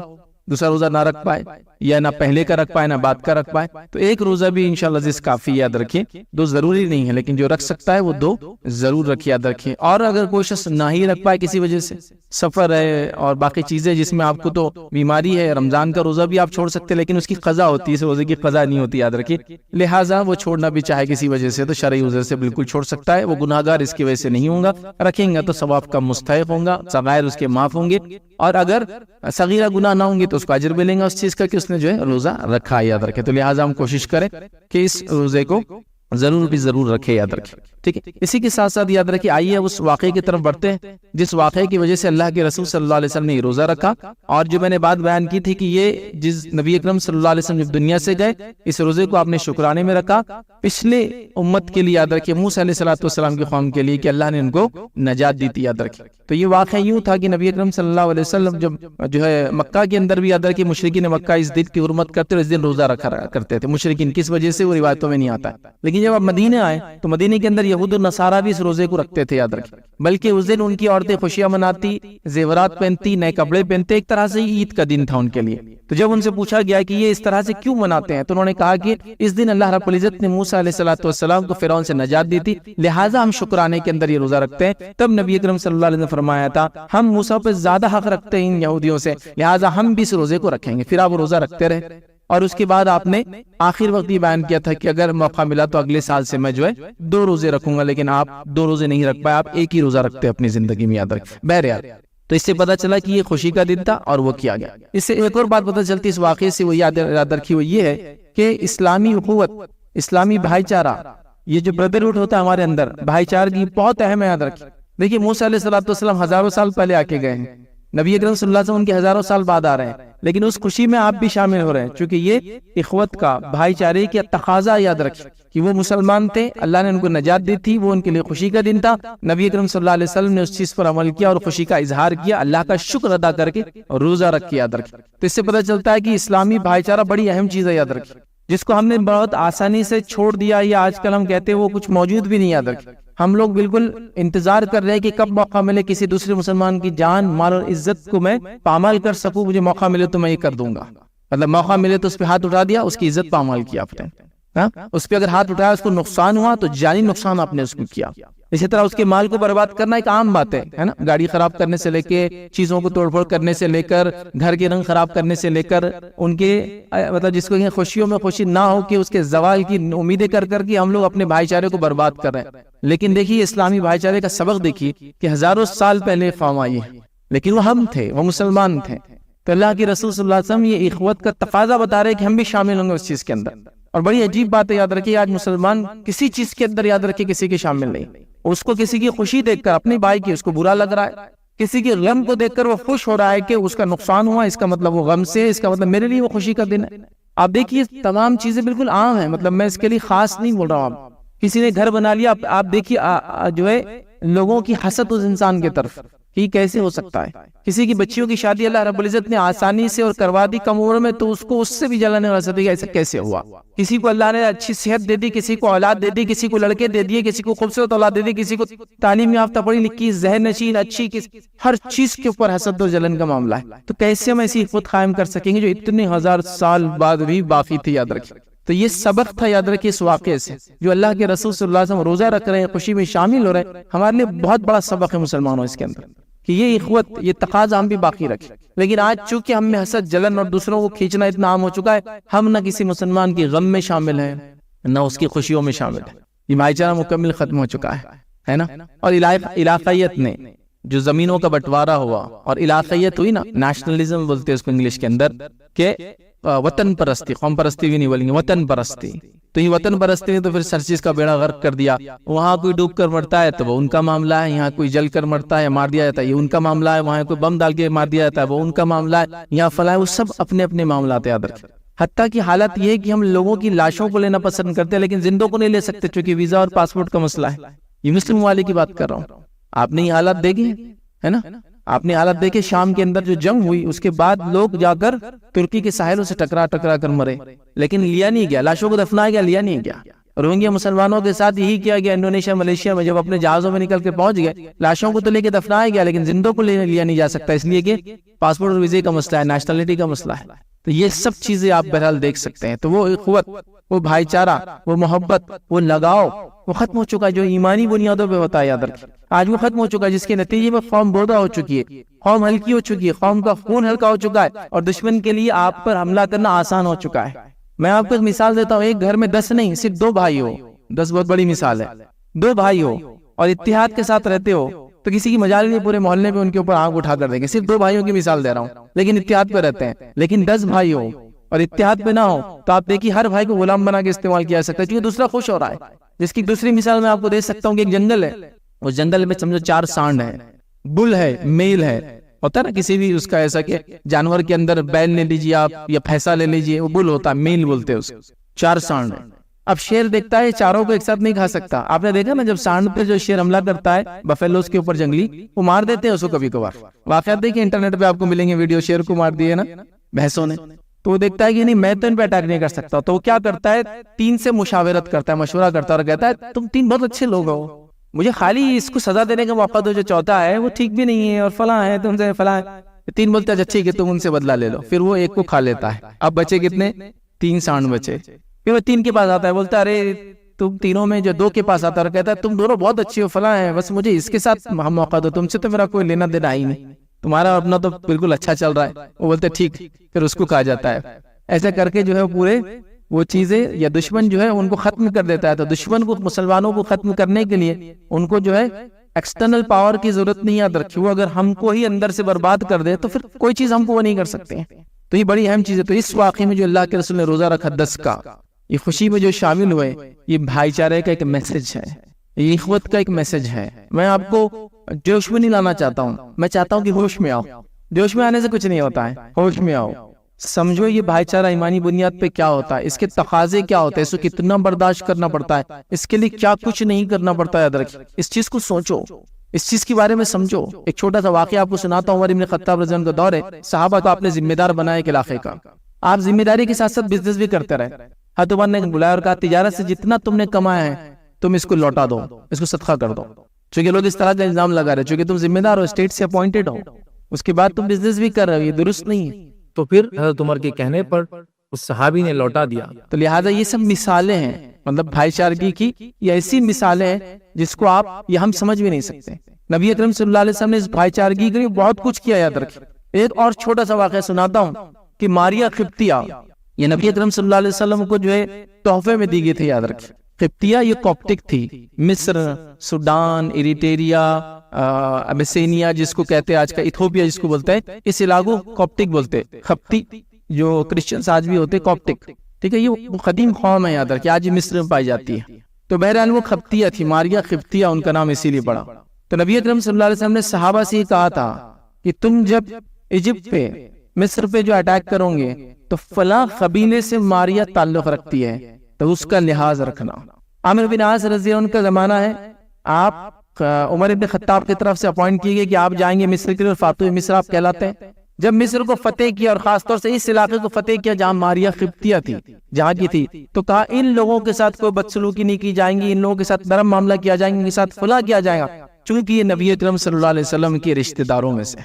دوسرا روزہ نہ رکھ پائے، یا نہ پہلے کا رکھ پائے نہ بعد کا رکھ پائے، تو ایک روزہ بھی انشاءاللہ جس کافی، یاد رکھیں۔ 2 ضروری نہیں ہے، لیکن جو رکھ سکتا ہے وہ 2 ضرور رکھے، یاد رکھیں۔ اور اگر کوئی شخص نہ ہی رکھ پائے کسی وجہ سے، سفر ہے اور باقی چیزیں جس میں آپ کو تو بیماری ہے، رمضان کا روزہ بھی آپ چھوڑ سکتے، لیکن اس کی قضا ہوتی ہے، اس روزے کی قضا نہیں ہوتی، یاد رکھیں۔ لہٰذا وہ چھوڑنا بھی چاہے کسی وجہ سے تو شرعی عذر سے بالکل چھوڑ سکتا ہے، وہ گناہگار اس کی وجہ سے نہیں ہوں گا، رکھیں گا تو ثواب کا مستحق ہوں گا، صغائر اس کے معاف ہوں گے، اور اگر صغیرہ گناہ نہ ہوں گے تو اس کو اجر ملیں گا اس چیز کا کہ اس نے جو ہے روزہ رکھا، یاد رکھے۔ تو لہٰذا ہم کوشش کریں کہ اس روزے کو ضرور رکھے، یاد رکھے، ٹھیک ہے۔ اسی کے ساتھ ساتھ یاد رکھیں، آئیے اس واقعے کی طرف بڑھتے ہیں جس واقعے کی وجہ سے اللہ کے رسول صلی اللہ علیہ وسلم نے یہ روزہ رکھا، اور جو میں نے بات بیان کی تھی کہ یہ جس نبی اکرم صلی اللہ علیہ وسلم جب دنیا سے گئے اس روزے کو آپ نے شکرانے میں رکھا، پچھلے امت کے لیے، یاد رکھیں، موسیٰ علیہ السلام کی قوم کے لیے کہ اللہ نے ان کو نجات دی تھی، یاد رکھیں۔ تو یہ واقعہ یوں تھا کہ نبی اکرم صلی اللہ علیہ وسلم جب جو ہے مکہ کے اندر بھی، یاد رکھیں، مشرکین مکہ اس دن کی حرمت کرتے اور اس دن روزہ رکھا کرتے تھے، مشرکین کس وجہ سے وہ روایتوں میں نہیں آتا ہے، لیکن جب آپ مدینے آئے تو مدینے کے اندر یہود و نصارہ بھی اس روزے کو رکھتے تھے، یاد رکھیں، بلکہ اس دن ان کی عورتیں خوشیاں مناتی، زیورات پہنتی، نئے کپڑے پہنتے، ایک طرح سے عید کا دن تھا ان کے لیے۔ تو جب ان سے پوچھا گیا کہ یہ اس طرح سے کیوں مناتے ہیں تو انہوں نے کہا کہ اس دن اللہ رب العزت نے موسیٰ علیہ السلام کو فرعون سے نجات دی تھی، لہٰذا ہم شکرانے کے اندر یہ روزہ رکھتے ہیں۔ تب نبی اکرم صلی اللہ علیہ وسلم نے فرمایا تھا ہم موسیٰ پہ زیادہ حق رکھتے ہیں ان یہودیوں سے، لہٰذا ہم بھی اس روزے کو رکھیں گے۔ پھر آپ روزہ رکھتے رہے، اور اس کے بعد آپ نے آخر وقت یہ بیان کیا تھا کہ اگر موقع ملا تو اگلے سال سے میں جو ہے 2 روزے رکھوں گا، لیکن آپ 2 روزے نہیں رکھ پائے، آپ ایک ہی روزہ رکھتے اپنی زندگی میں، یاد رکھیں۔ بہرحال تو اس سے پتہ چلا کہ یہ خوشی کا دن تھا اور وہ کیا گیا۔ اس سے ایک اور بات پتہ چلتی اس واقعے سے، وہ یاد رکھی، وہ یہ ہے کہ اسلامی اخوت، اسلامی بھائی چارہ، یہ جو بردرہوڈ ہوتا ہے ہمارے اندر، بھائی چارہ کی بہت اہم ہے، یاد رکھیں۔ دیکھیے موسیٰ علیہ السلام ہزاروں سال پہلے آ کے گئے ہیں، نبی اکرم صلی اللہ علیہ وسلم ان کے ہزاروں سال بعد آ رہے ہیں، لیکن اس خوشی میں آپ بھی شامل ہو رہے ہیں، چونکہ یہ اخوت کا، بھائی چارے کی تقاضا، یاد رکھیں کہ وہ مسلمان تھے، اللہ نے ان کو نجات دی تھی، وہ ان کے لیے خوشی کا دن تھا، نبی اکرم صلی اللہ علیہ وسلم نے اس چیز پر عمل کیا اور خوشی کا اظہار کیا، اللہ کا شکر ادا کر کے روزہ رکھ کے، یاد رکھیں۔ تو اس سے پتہ چلتا ہے کہ اسلامی بھائی چارہ بڑی اہم چیز ہے، یاد رکھیں، جس کو ہم نے بہت آسانی سے چھوڑ دیا، یا آج کل ہم کہتے ہیں وہ کچھ موجود بھی نہیں، یاد رکھیں۔ ہم لوگ بالکل انتظار کر رہے ہیں کہ کب موقع ملے کسی دوسرے مسلمان کی جان، مال اور عزت کو میں پامال کر سکوں، مجھے موقع ملے تو میں یہ کر دوں گا، مطلب موقع ملے تو اس پہ ہاتھ اٹھا دیا، اس کی عزت پامال کیا آپ نے، اس پہ اگر ہاتھ اٹھایا اس کو نقصان ہوا تو جانی نقصان آپ نے اس کو کیا۔ اسی طرح اس کے مال کو برباد کرنا ایک عام بات ہے نا، گاڑی خراب کرنے سے لے کے چیزوں کو توڑ پھوڑ کرنے سے لے کر گھر کے رنگ خراب کرنے سے لے کر ان کے مطلب جس کو خوشیوں میں خوشی نہ ہو کہ اس کے زوال کی امیدیں کر کر کے ہم لوگ اپنے بھائی چارے کو برباد کر رہے ہیں۔ لیکن دیکھیے اسلامی بھائی چارے کا سبق دیکھیے کہ ہزاروں سال پہلے قوم آئی ہے، لیکن وہ ہم تھے، وہ مسلمان تھے، تو اللہ کے رسول صلی اللہ علیہ وسلم یہ اخوت کا تقاضا بتا رہے کہ ہم بھی شامل ہوں گے اس چیز کے اندر۔ اور بڑی عجیب بات ہے، یاد رکھیے آج مسلمان کسی چیز کے اندر یاد رکھیے کسی کے شامل نہیں، اس کو کسی کی خوشی دیکھ کر اپنے بھائی کی اس کو برا لگ رہا ہے، کسی کے غم کو دیکھ کر وہ خوش ہو رہا ہے کہ اس کا نقصان ہوا، اس کا مطلب وہ غم سے، اس کا مطلب میرے لیے وہ خوشی کا دن ہے۔ آپ دیکھیے تمام چیزیں بالکل عام ہیں، مطلب میں اس کے لیے خاص نہیں بول رہا ہوں۔ کسی نے گھر بنا لیا، آپ دیکھیے جو ہے لوگوں کی حسد اس انسان کی طرف کہ کیسے ہو سکتا ہے۔ کسی کی بچیوں کی شادی اللہ رب العزت نے آسانی سے اور کروا دی کم عمر میں، تو اس کو اس سے بھی جلنے والا ہے ایسا کیسے ہوا۔ کسی کو اللہ نے اچھی صحت دے دی، کسی کو اولاد دے دی، کسی کو لڑکے دے دیے، کسی کو خوبصورت اولاد دے دی، کسی کو تعلیم یافتہ پڑھی لکھی ذہن نشین اچھی، ہر چیز کے اوپر حسد و جلن کا معاملہ ہے۔ تو کیسے ہم ایسی خود قائم کر سکیں گے جو اتنے ہزار سال بعد بھی باقی تھی، یاد رکھیں۔ تو یہ سبق تھا یاد رکھیے اس واقعے سے، جو اللہ کے رسول صلی اللہ علیہ وسلم روزہ رکھ رہے ہیں، خوشی میں شامل ہو رہے ہیں، ہمارے لیے بہت بڑا سبق ہے مسلمانوں اس کے اندر، کہ یہ اخوت، یہ تقاضا ہم بھی باقی رکھیں۔ لیکن آج چونکہ ہم میں حسد جلن اور دوسروں کو کھینچنا اتنا عام ہو چکا ہے، ہم نہ کسی مسلمان کی غم میں شامل ہیں نہ اس کی خوشیوں میں شامل ہیں، یہ بھائی چارہ مکمل ختم ہو چکا ہے نا۔ اور علاقائیت نے جو زمینوں کا بٹوارا ہوا اور علاقائیت ہوئی نا، نیشنلزم بولتے ہیں اس کو انگلش کے اندر، کہ وطن پرستی، قوم پرستی بھی نہیں بولیں گے، وطن پرستی، تو یہ وطن پرستی نے تو پھر ہر چیز کا بیڑا غرق کر دیا۔ وہاں کوئی ڈوب کر مرتا ہے تو وہ ان کا معاملہ ہے، یہاں کوئی جل کر مرتا ہے مار دیا جاتا ہے یہ ان کا معاملہ ہے، وہاں کوئی بم ڈال کے مار دیا جاتا ہے وہ ان کا معاملہ ہے، یہاں فلاں، وہ سب اپنے اپنے معاملات یاد رکھیں۔ حتیٰ کہ حالت یہ ہے کہ ہم لوگوں کی لاشوں کو لینا پسند کرتے ہیں لیکن زندوں کو نہیں لے سکتے، چونکہ ویزا اور پاسپورٹ کا مسئلہ ہے۔ یہ مسلم ممالک کی بات کر رہا ہوں، آپ نے یہ حالات دیکھی ہے نا، آپ نے حالت دیکھے شام کے اندر جو جنگ ہوئی، اس کے بعد لوگ جا کر ترکی کے ساحلوں سے ٹکرا کر مرے، لیکن لیا نہیں گیا، لاشوں کو دفنایا گیا، لیا نہیں گیا۔ روہنگیا مسلمانوں کے ساتھ یہی کیا گیا انڈونیشیا ملیشیا میں، جب اپنے جہازوں میں نکل کے پہنچ گئے، لاشوں کو تو لے کے دفنایا گیا لیکن زندوں کو لیا نہیں جا سکتا، اس لیے کہ پاسپورٹ اور ویزے کا مسئلہ ہے، نیشنلٹی کا مسئلہ ہے۔ تو یہ سب چیزیں آپ بہرحال دیکھ سکتے ہیں۔ تو وہ اخوت، وہ بھائی چارہ، وہ محبت، وہ لگاؤ، وہ ختم ہو چکا ہے جو ایمانی بنیادوں پہ ہوتا ہے، یاد رکھیں۔ آج وہ ختم ہو چکا ہے جس کے نتیجے میں قوم بودا ہو چکی ہے، قوم ہلکی ہو چکی ہے، قوم کا خون ہلکا ہو چکا ہے، اور دشمن کے لیے آپ پر حملہ کرنا آسان ہو چکا ہے۔ میں آپ کو ایک مثال دیتا ہوں، ایک گھر میں 10 نہیں، صرف 2 بھائی ہو، 10 بہت بڑی مثال ہے، 2 بھائی ہو اور اتحاد کے ساتھ رہتے ہو تو کسی کی مجال نہیں، پورے محلے میں ان کے اوپر آنکھ اٹھا کر دیں گے۔ صرف 2 بھائیوں کی مثال دے رہا ہوں، لیکن اتحاد پہ رہتے ہیں۔ لیکن 10 بھائی ہو اور اتحاد پہ نہ ہو تو آپ دیکھیے ہر بھائی کو غلام بنا کے استعمال کیا جا سکتا ہے، کیونکہ دوسرا خوش ہو رہا ہے۔ جس کی دوسری مثال میں آپ کو دے سکتا ہوں کہ ایک جنگل ہے، اس جنگل میں سمجھو 4 سانڈ ہیں، بل ہے، میل ہے، ہوتا ہے نا کسی بھی اس کا ایسا کہ جانور کے اندر بیل لے لیجیے آپ یا بھینسا لے لیجیے، وہ بل ہوتا ہے، میل بولتے ہیں اس کو۔ 4 سانڈ ہیں۔ اب شیر دیکھتا ہے چاروں کو ایک ساتھ نہیں کھا سکتا۔ آپ نے دیکھا نا جب سانڈ پہ جو شیر حملہ کرتا ہے بفیلوز کے اوپر جنگلی، وہ مار دیتے ہیں اس کو کبھی کبھار۔ واقعات دیکھیں انٹرنیٹ پہ آپ کو ملیں گے ویڈیو، شیر کو مار دیے نا بھینسوں نے، تو وہ دیکھتا ہے کہ نہیں میں تو ان پہ اٹیک نہیں کر سکتا، تو وہ کیا کرتا ہے 3 سے مشاورت کرتا ہے، مشورہ کرتا ہے اور کہتا ہے تم 3 بہت اچھے لوگ ہو، مجھے خالی اس کو سزا دینے کا موقع دو، جو چوتھا ہے وہ ٹھیک بھی نہیں ہے اور فلاں ہے، تم سے فلاں ہے۔ 3 بولتے ہیں اچھا ٹھیک ہے تم ان سے بدلہ لے لو، پھر وہ ایک کو کھا لیتا ہے۔ اب بچے کتنے؟ 3 سانڈ بچے۔ پھر وہ 3 کے پاس آتا ہے، بولتا ہے ارے تم تینوں میں جو 2 کے پاس آتا ہے اور کہتا ہے تم دونوں بہت اچھے ہو فلاں ہے، بس مجھے اس کے ساتھ موقع دو، تم سے تو میرا کوئی لینا دینا ہی نہیں، تمہارا اپنا تو بالکل اچھا چل رہا ہے۔ وہ بولتے ٹھیک، پھر اس کو کہا جاتا ہے۔ ایسا کر کے جو ہے پورے وہ چیزیں یا دشمن جو ہے ان کو ختم کر دیتا ہے۔ تو دشمن کو، مسلمانوں کو ختم کرنے کے لیے ان کو جو ہے ایکسٹرنل پاور کی ضرورت نہیں یاد رکھی، وہ اگر ہم کو ہی اندر سے برباد کر دے تو پھر کوئی چیز ہم کو وہ نہیں کر سکتے ہیں۔ تو یہ بڑی اہم چیز ہے۔ تو اس واقعے میں جو اللہ کے رسول نے روزہ رکھا 10 کا، یہ خوشی میں جو شامل ہوئے، یہ بھائی چارے کا ایک میسج ہے، یہ اخوت کا ایک میسج ہے۔ میں آپ کو جوش میں نہیں لانا چاہتا ہوں، میں چاہتا ہوں کہ ہوش میں آؤ۔ جوش میں آنے سے کچھ نہیں ہوتا ہے، ہوش میں آؤ، سمجھو یہ بھائی چارہ ایمانی بنیاد پہ کیا ہوتا ہے، اس کے تقاضے کیا ہوتے ہیں، اس کو کتنا برداشت کرنا پڑتا ہے، اس کے لیے کیا کچھ نہیں کرنا پڑتا ہے۔ یاد رکھیں، اس چیز کو سوچو، اس چیز کے بارے میں سمجھو۔ ایک چھوٹا سا واقعہ آپ کو سناتا ہوں، عمر بن خطاب رضی اللہ عنہ کا دور ہے، صحابہ کو آپ نے ذمہ دار بنایا ایک علاقے کا، آپ ذمہ داری کے ساتھ ساتھ بزنس بھی کرتے رہے۔ حضرت عمر نے بلایا اور کہا تجارت سے جتنا تم نے کمایا ہے تم اس کو لوٹا دو، اس کو صدقہ کر دو، چونکہ لوگ اس طرح کا الزام لگا رہے، چونکہ تم ذمہ دار ہو، اسٹیٹ سے اپوائنٹڈ ہو، اس کے بعد تم بزنس بھی کر رہے ہو، یہ درست نہیں ہے۔ تو پھر حضرت عمر کے کہنے پر اس صحابی نے لوٹا دیا۔ تو لہٰذا یہ سب مثالیں ہیں مطلب بھائی چارگی کی یہ ایسی مثالیں ہیں جس کو آپ یہ ہم سمجھ بھی نہیں سکتے. نبی اکرم صلی اللہ علیہ وسلم نے اس بھائی چارگی کے لیے بہت کچھ کیا. یاد رکھیں ایک اور چھوٹا سا واقعہ سناتا ہوں کہ ماریا قبطیہ یہ نبی اکرم صلی اللہ علیہ وسلم کو جو ہے تحفے میں دی گئی تھی. یاد رکھیں قبطیہ یہ کوپٹک تھی. مصر، سوڈان، ایریٹریا، ابیسینیا جس کو کہتے ہیں آج کا ایتھوپیا جس کو بولتے ہیں، اس علاقوں کوپٹک بولتے ہیں. قبطی جو کرسچنز آج بھی ہوتے کوپٹک، ٹھیک ہے، یہ قدیم قوم ہے. یاد رکھیں آج مصر میں پائی جاتی ہے. تو بہرحال وہ قبطیہ تھی، ماریا قبطیہ ان کا نام اسی لیے پڑا. تو نبی اکرم صلی اللہ علیہ وسلم نے صحابہ سے یہ کہا تھا کہ تم جب ایجپٹ پہ مصر پہ جو اٹیک کرو گے تو فلاں قبیلے سے ماریا تعلق رکھتی ہے تو اس کا لحاظ رکھنا. عامر بن عاص رضی اللہ عنہ کا زمانہ ہے. آپ عمر بن خطاب کی طرف سے اپوائنٹ کیے گئے کہ آپ جائیں گے مصر کے لیے، فاتح مصر آپ کہلاتے ہیں. جب مصر کو فتح کیا اور خاص طور سے اس علاقے کو فتح کیا جہاں ماریا قبطیہ تھی، جہاں کی تھی، تو کہا ان لوگوں کے ساتھ کوئی بدسلوکی نہیں کی جائیں گی، ان لوگوں کے ساتھ نرم معاملہ کیا جائیں گے، ان کے ساتھ فلاں کیا جائے گا، چونکہ یہ نبی اکرم صلی اللہ علیہ وسلم کے رشتہ داروں میں سے.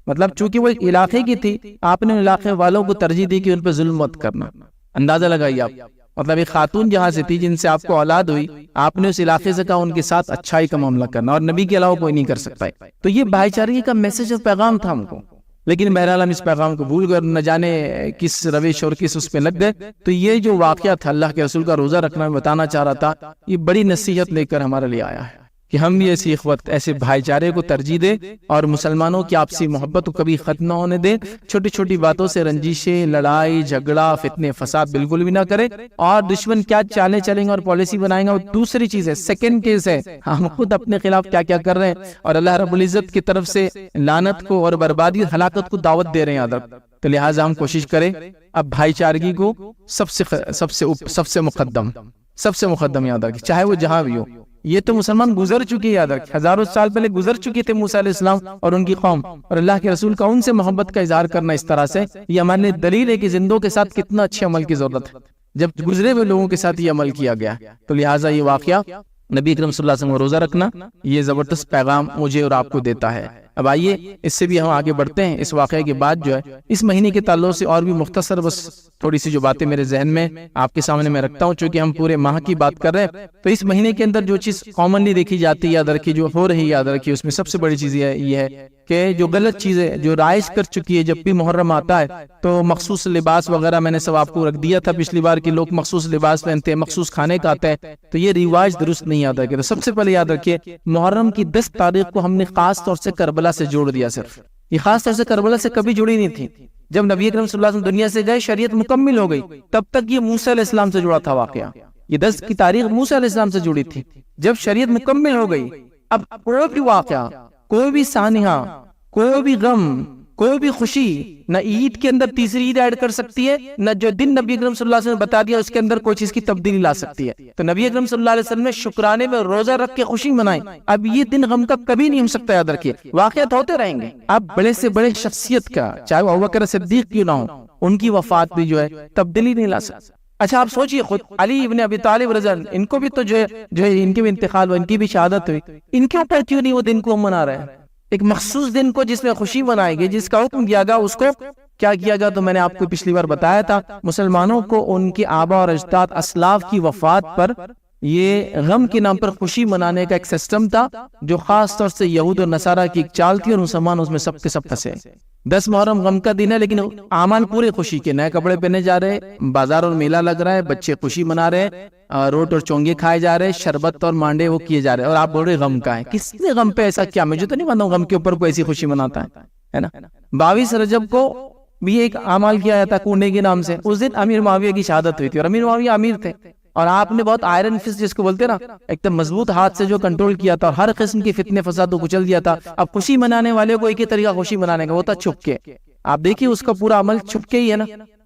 مطلب چونکہ وہ ایک علاقے کی تھی، آپ نے علاقے والوں کو ترجیح دی کہ ان پہ ظلم مت کرنا. اندازہ لگائیے آپ، مطلب ایک خاتون جہاں سے تھی جن سے آپ کو اولاد ہوئی، آپ نے اس علاقے سے کہا ان کے ساتھ اچھائی کا معاملہ کرنا، اور نبی کے علاوہ کوئی نہیں کر سکتا ہے. تو یہ بھائی چارگی کا میسج اور پیغام تھا ہم کو، لیکن بہرحال ہم اس پیغام کو بھول گئے، نہ جانے کس روش اور کس اس پہ لگ گئے. تو یہ جو واقعہ تھا اللہ کے رسول کا روزہ رکھنا میں بتانا چاہ رہا تھا، یہ بڑی نصیحت لے کر ہمارے لیے آیا ہے کہ ہم بھی ایسی اخوت، ایسے بھائی چارے کو ترجیح دیں اور مسلمانوں کی آپسی محبت کو کبھی ختم نہ ہونے دیں. چھوٹی چھوٹی باتوں سے رنجشیں، لڑائی جھگڑا، فتنے فساد بالکل بھی نہ کریں. اور دشمن کیا چالیں چلیں گے اور پالیسی بنائیں گے وہ دوسری چیز ہے، سیکنڈ کیس ہے. ہم خود اپنے خلاف کیا کیا کر رہے ہیں اور اللہ رب العزت کی طرف سے لعنت کو اور بربادی اور ہلاکت کو دعوت دے رہے ہیں. یاد رکھ، تو لہٰذا ہم کوشش کریں اب بھائی چارگی کو سب سے مقدم یاد رکھیں، چاہے وہ جہاں بھی ہو. یہ تو مسلمان گزر چکے، یاد رکھ، ہزاروں سال پہلے گزر چکے تھے موسیٰ علیہ السلام اور ان کی قوم، اور اللہ کے رسول کا ان سے محبت کا اظہار کرنا اس طرح سے یہ ہمارے دلیل ہے کہ زندوں کے ساتھ کتنا اچھے عمل کی ضرورت ہے جب گزرے ہوئے لوگوں کے ساتھ یہ عمل کیا گیا. تو لہٰذا یہ واقعہ نبی اکرم صلی اللہ علیہ وسلم کو روزہ رکھنا یہ زبردست پیغام مجھے اور آپ کو دیتا ہے. اب آئیے اس سے بھی ہم آگے بڑھتے ہیں. اس واقعے کے بعد جو ہے اس مہینے کے تعلق سے اور بھی مختصر بس تھوڑی سی جو باتیں میرے ذہن میں آپ کے سامنے میں رکھتا ہوں، چونکہ ہم پورے ماہ کی بات کر رہے ہیں. تو اس مہینے کے اندر جو چیز کامنلی دیکھی جاتی ہے، یاد رکھیے، جو ہو رہی ہے یاد رکھیے، اس میں سب سے بڑی چیز یہ ہے کہ جو غلط چیزیں جو رائج کر چکی ہے، جب بھی محرم آتا ہے تو مخصوص لباس وغیرہ میں نے سب آپ کو رکھ دیا تھا پچھلی بار کہ لوگ مخصوص لباس پہنتے ہیں، مخصوص کھانے کھاتے ہیں، تو یہ رواج درست نہیں یاد رکھے. تو سب سے پہلے یاد رکھیے محرم کی 10 تاریخ کو ہم نے خاص طور سے کربلا سے جوڑ دیا. صرف یہ خاص طور سے کربلا سے کبھی جڑی نہیں تھی. جب نبی اکرم صلی اللہ علیہ وسلم دنیا سے گئے، شریعت مکمل ہو گئی، تب تک یہ موسیٰ علیہ السلام سے جڑا تھا واقعہ. یہ 10 کی تاریخ موسیٰ علیہ السلام سے جڑی تھی. جب شریعت مکمل ہو گئی، اب کوئی بھی واقعہ، کوئی بھی سانحہ، کوئی بھی غم، کوئی بھی خوشی نہ عید کے اندر تیسری عید ایڈ کر سکتی ہے، نہ جو دن نبی اکرم صلی اللہ علیہ وسلم نے بتا دیا اس کے اندر کوئی چیز کی تبدیلی لا سکتی ہے. تو نبی اکرم صلی اللہ علیہ وسلم نے شکرانے میں روزہ رکھ کے خوشی منائی. اب یہ دن غم کا کبھی نہیں ہو سکتا. یاد رکھیے واقعات ہوتے رہیں گے. اب بڑے سے بڑے شخصیت کا، چاہے وہ ابوبکر صدیق کیوں نہ ہو، ان کی وفات بھی جو ہے تبدیلی نہیں لا سکتی. اچھا آپ سوچئے، خود علی ابن ابی طالب رضی اللہ عنہ، ان کو بھی تو جو ہے ان کی بھی انتقال ہوا، ان کی بھی شہادت ہوئی، ان کے اوپر کیوں نہیں وہ دن کو منا رہے ہیں؟ ایک مخصوص دن کو جس میں خوشی منائے گی، جس کا حکم کیا گیا، اس کو کیا کیا گیا؟ تو میں نے آپ کو پچھلی بار بتایا تھا، مسلمانوں کو ان کے آبا اور اجداد اسلاف کی وفات پر یہ غم کے نام پر خوشی منانے کا ایک سسٹم تھا جو خاص طور سے یہود اور نصارہ کی ایک چال تھی، اور مسلمان اس میں سب کے سب پھنسے. 10 محرم غم کا دن ہے، لیکن اعمال پورے خوشی کے، نئے کپڑے پہنے جا رہے، بازار اور میلہ لگ رہا ہے، بچے خوشی منا رہے، روٹ اور چونگے کھائے جا رہے، شربت اور مانڈے وہ کیے جا رہے، اور آپ بول رہے غم کا ہے. کس نے غم پہ ایسا کیا؟ مجھے تو نہیں معلوم غم کے اوپر کوئی ایسی خوشی مناتا ہے نا. 22 رجب کو بھی ایک اعمال کیا جاتا کنڈے کے نام سے. اس دن امیر معاویہ کی شہادت ہوئی تھی، اور امیر معاویہ امیر تھے، اور آپ نے بہت آئرن فسٹ جس کو بولتے نا، ایک دم مضبوط ہاتھ سے جو کنٹرول کیا تھا، اور ہر قسم کی فتنے فساد کو کچل دیا تھا. اب خوشی منانے والے کو ایک ہی طریقہ خوشی منانے کا، وہ تھا چھپ کے. آپ دیکھیے اس کا پورا عمل چھپ کے ہی ہے نا.